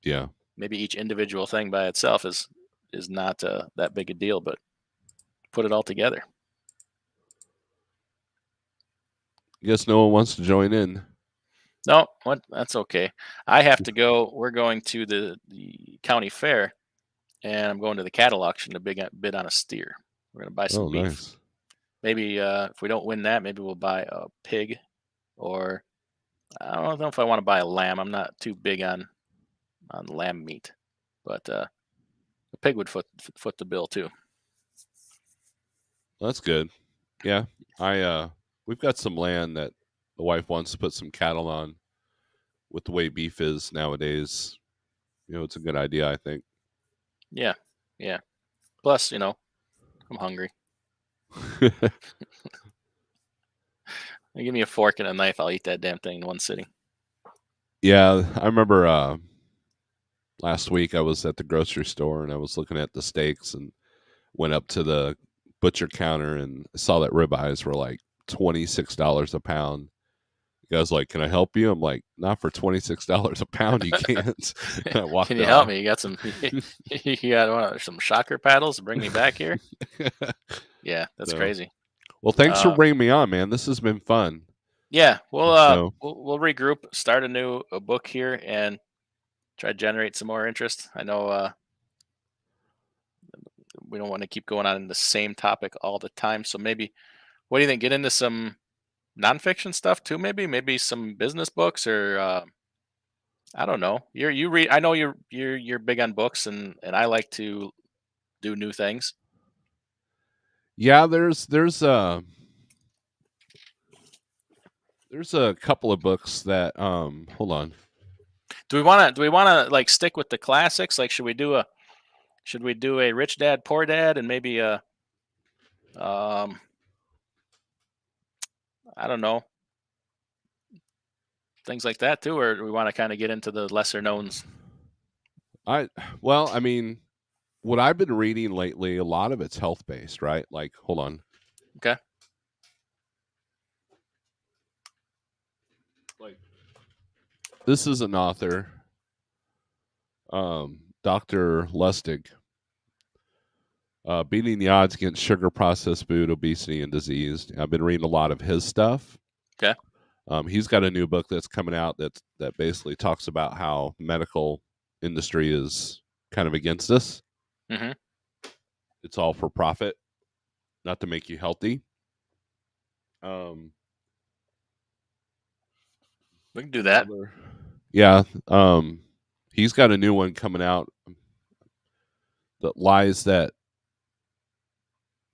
[SPEAKER 2] Yeah.
[SPEAKER 1] Maybe each individual thing by itself is not that big a deal, but put it all together.
[SPEAKER 2] Guess no one wants to join in.
[SPEAKER 1] No, what? That's okay. I have to go. We're going to the county fair, and I'm going to the cattle auction to bid on a steer. We're going to buy some
[SPEAKER 2] Oh,
[SPEAKER 1] beef.
[SPEAKER 2] nice.
[SPEAKER 1] Maybe if we don't win that, maybe we'll buy a pig, or I don't know if I want to buy a lamb. I'm not too big on on lamb meat, but a pig would foot the bill too.
[SPEAKER 2] Well, that's good. Yeah, we've got some land that the wife wants to put some cattle on. With the way beef is nowadays, it's a good idea, I think.
[SPEAKER 1] Yeah. Plus, I'm hungry. Give me a fork and a knife, I'll eat that damn thing in one sitting.
[SPEAKER 2] Yeah, I remember last week I was at the grocery store and I was looking at the steaks and went up to the butcher counter and saw that ribeyes were like $26 a pound. The guy's like, "Can I help you?" I'm like, "Not for $26 a pound, you can't." I walked
[SPEAKER 1] Can you
[SPEAKER 2] off.
[SPEAKER 1] help me? You got some? You got some shocker paddles to bring me back here? Yeah, that's crazy.
[SPEAKER 2] Well, thanks for bringing me on, man. This has been fun.
[SPEAKER 1] Yeah, we'll regroup, start a book here, and try to generate some more interest. I know we don't want to keep going on the same topic all the time, so maybe, what do you think? Get into some nonfiction stuff too, maybe some business books, or I don't know. You read. I know you're big on books, and I like to do new things.
[SPEAKER 2] Yeah, there's a couple of books that hold on.
[SPEAKER 1] Do we want to like stick with the classics? Like, should we do a Rich Dad Poor Dad, and maybe a I don't know, things like that too, or do we want to kind of get into the lesser knowns?
[SPEAKER 2] I mean, what I've been reading lately, a lot of it's health based, right? Like, hold on.
[SPEAKER 1] Okay.
[SPEAKER 2] Like, this is an author, Dr. Lustig, beating the odds against sugar, processed food, obesity, and disease. I've been reading a lot of his stuff.
[SPEAKER 1] Okay.
[SPEAKER 2] He's got a new book that's coming out that basically talks about how medical industry is kind of against us.
[SPEAKER 1] Mm-hmm.
[SPEAKER 2] It's all for profit, not to make you healthy.
[SPEAKER 1] We can do that.
[SPEAKER 2] Yeah. He's got a new one coming out that lies that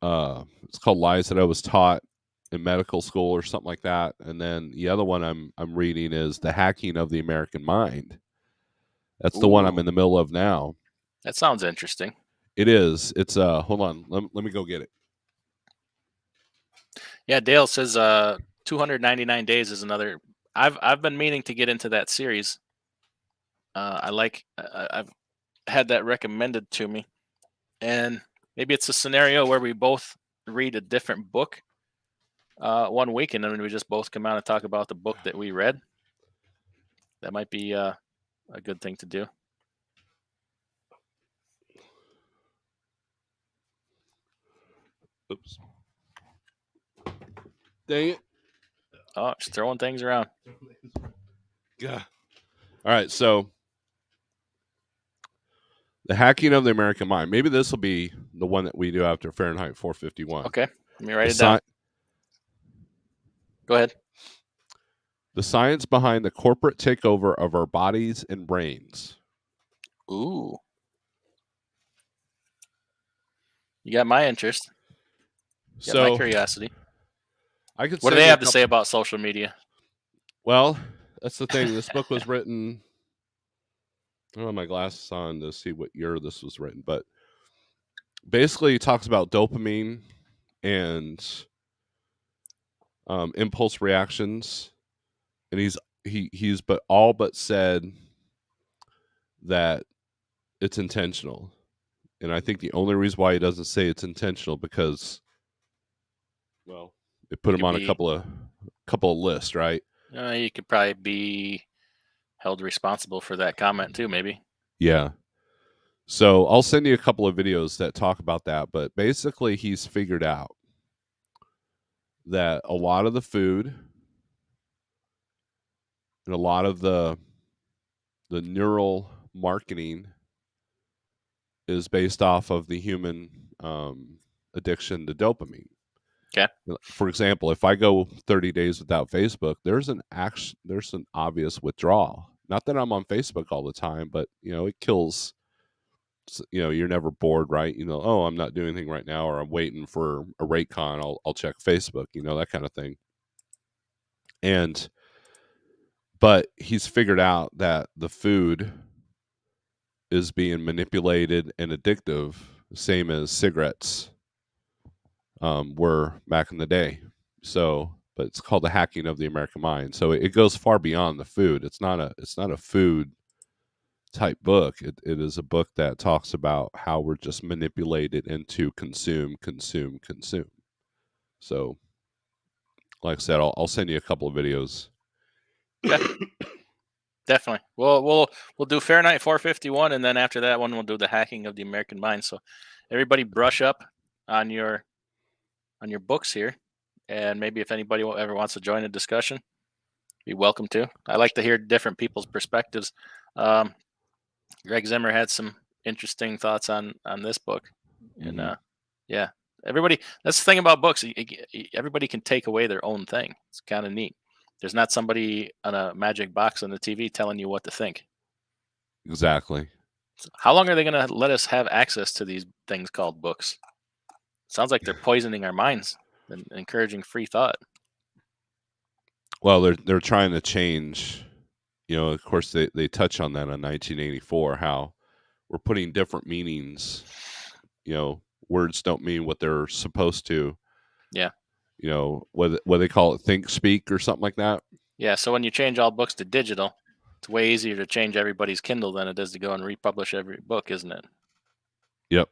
[SPEAKER 2] it's called Lies That I Was Taught in Medical School or something like that. And then the other one I'm reading is The Hacking of the American Mind. That's the one I'm in the middle of now.
[SPEAKER 1] That sounds interesting.
[SPEAKER 2] It is. It's hold on. Let me go get it.
[SPEAKER 1] Yeah, Dale says 299 Days is another. I've been meaning to get into that series. I've had that recommended to me, and maybe it's a scenario where we both read a different book one week, and then we just both come out and talk about the book that we read. That might be a good thing to do.
[SPEAKER 2] Oops. Dang it.
[SPEAKER 1] Oh, just throwing things around.
[SPEAKER 2] Yeah. All right, so The Hacking of the American Mind. Maybe this will be the one that we do after Fahrenheit 451.
[SPEAKER 1] Okay, let me write it down. Go ahead.
[SPEAKER 2] The science behind the corporate takeover of our bodies and brains.
[SPEAKER 1] Ooh. You got my interest. You got my curiosity. What do they have to say about social media?
[SPEAKER 2] Well, that's the thing. This book was written. I don't have my glasses on to see what year this was written, but basically, he talks about dopamine and impulse reactions, and he's all but said that it's intentional. And I think the only reason why he doesn't say it's intentional because, well, it put him on a couple of lists, right?
[SPEAKER 1] You could probably be held responsible for that comment too, maybe.
[SPEAKER 2] Yeah. So I'll send you a couple of videos that talk about that. But basically, he's figured out that a lot of the food and a lot of the neural marketing is based off of the human addiction to dopamine.
[SPEAKER 1] Okay.
[SPEAKER 2] For example, if I go 30 days without Facebook, there's an obvious withdrawal. Not that I'm on Facebook all the time, but it kills. You're never bored, right? Oh, I'm not doing anything right now, or I'm waiting for a RateCon. I'll check Facebook, that kind of thing. But he's figured out that the food is being manipulated and addictive, same as cigarettes were back in the day. So, but it's called The Hacking of the American Mind. So it goes far beyond the food. It's not a food type book. It is a book that talks about how we're just manipulated into consume. So, like I said, I'll send you a couple of videos.
[SPEAKER 1] Yeah. Definitely. We'll do Fahrenheit 451, and then after that one, we'll do the hacking of the American mind. So, everybody, brush up on your books here, and maybe if anybody ever wants to join a discussion, be welcome to. I like to hear different people's perspectives. Greg Zimmer had some interesting thoughts on this book, and yeah, everybody. That's the thing about books. Everybody can take away their own thing. It's kind of neat. There's not somebody on a magic box on the TV telling you what to think.
[SPEAKER 2] Exactly.
[SPEAKER 1] So how long are they going to let us have access to these things called books? Sounds like they're poisoning our minds and encouraging free thought.
[SPEAKER 2] Well, they're trying to change. Of course, they touch on that in 1984, how we're putting different meanings. Words don't mean what they're supposed to.
[SPEAKER 1] Yeah.
[SPEAKER 2] What they call it, think speak or something like that.
[SPEAKER 1] Yeah. So when you change all books to digital, it's way easier to change everybody's Kindle than it is to go and republish every book, isn't it?
[SPEAKER 2] Yep.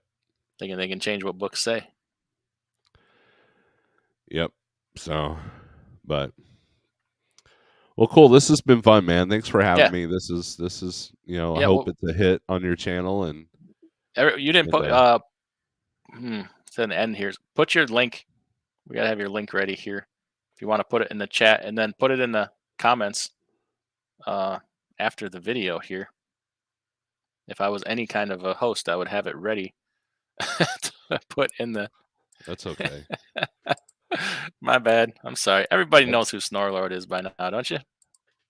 [SPEAKER 1] They can change what books say.
[SPEAKER 2] Yep. So, but well, cool. This has been fun, man. Thanks for having me. This is I hope it's a hit on your channel. And
[SPEAKER 1] you didn't put it's an end here. Put your link. We gotta have your link ready here. If you want to put it in the chat, and then put it in the comments after the video here. If I was any kind of a host, I would have it ready to put in the.
[SPEAKER 2] That's okay.
[SPEAKER 1] My bad. I'm sorry. Everybody knows who Snorlord is by now, don't you?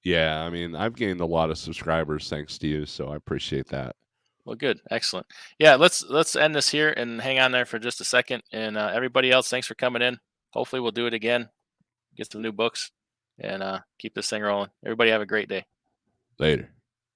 [SPEAKER 2] Yeah, I mean, I've gained a lot of subscribers thanks to you, so I appreciate that.
[SPEAKER 1] Well, good, excellent. Yeah, let's end this here and hang on there for just a second. And everybody else, thanks for coming in. Hopefully, we'll do it again. Get some new books and keep this thing rolling. Everybody have a great day.
[SPEAKER 2] Later.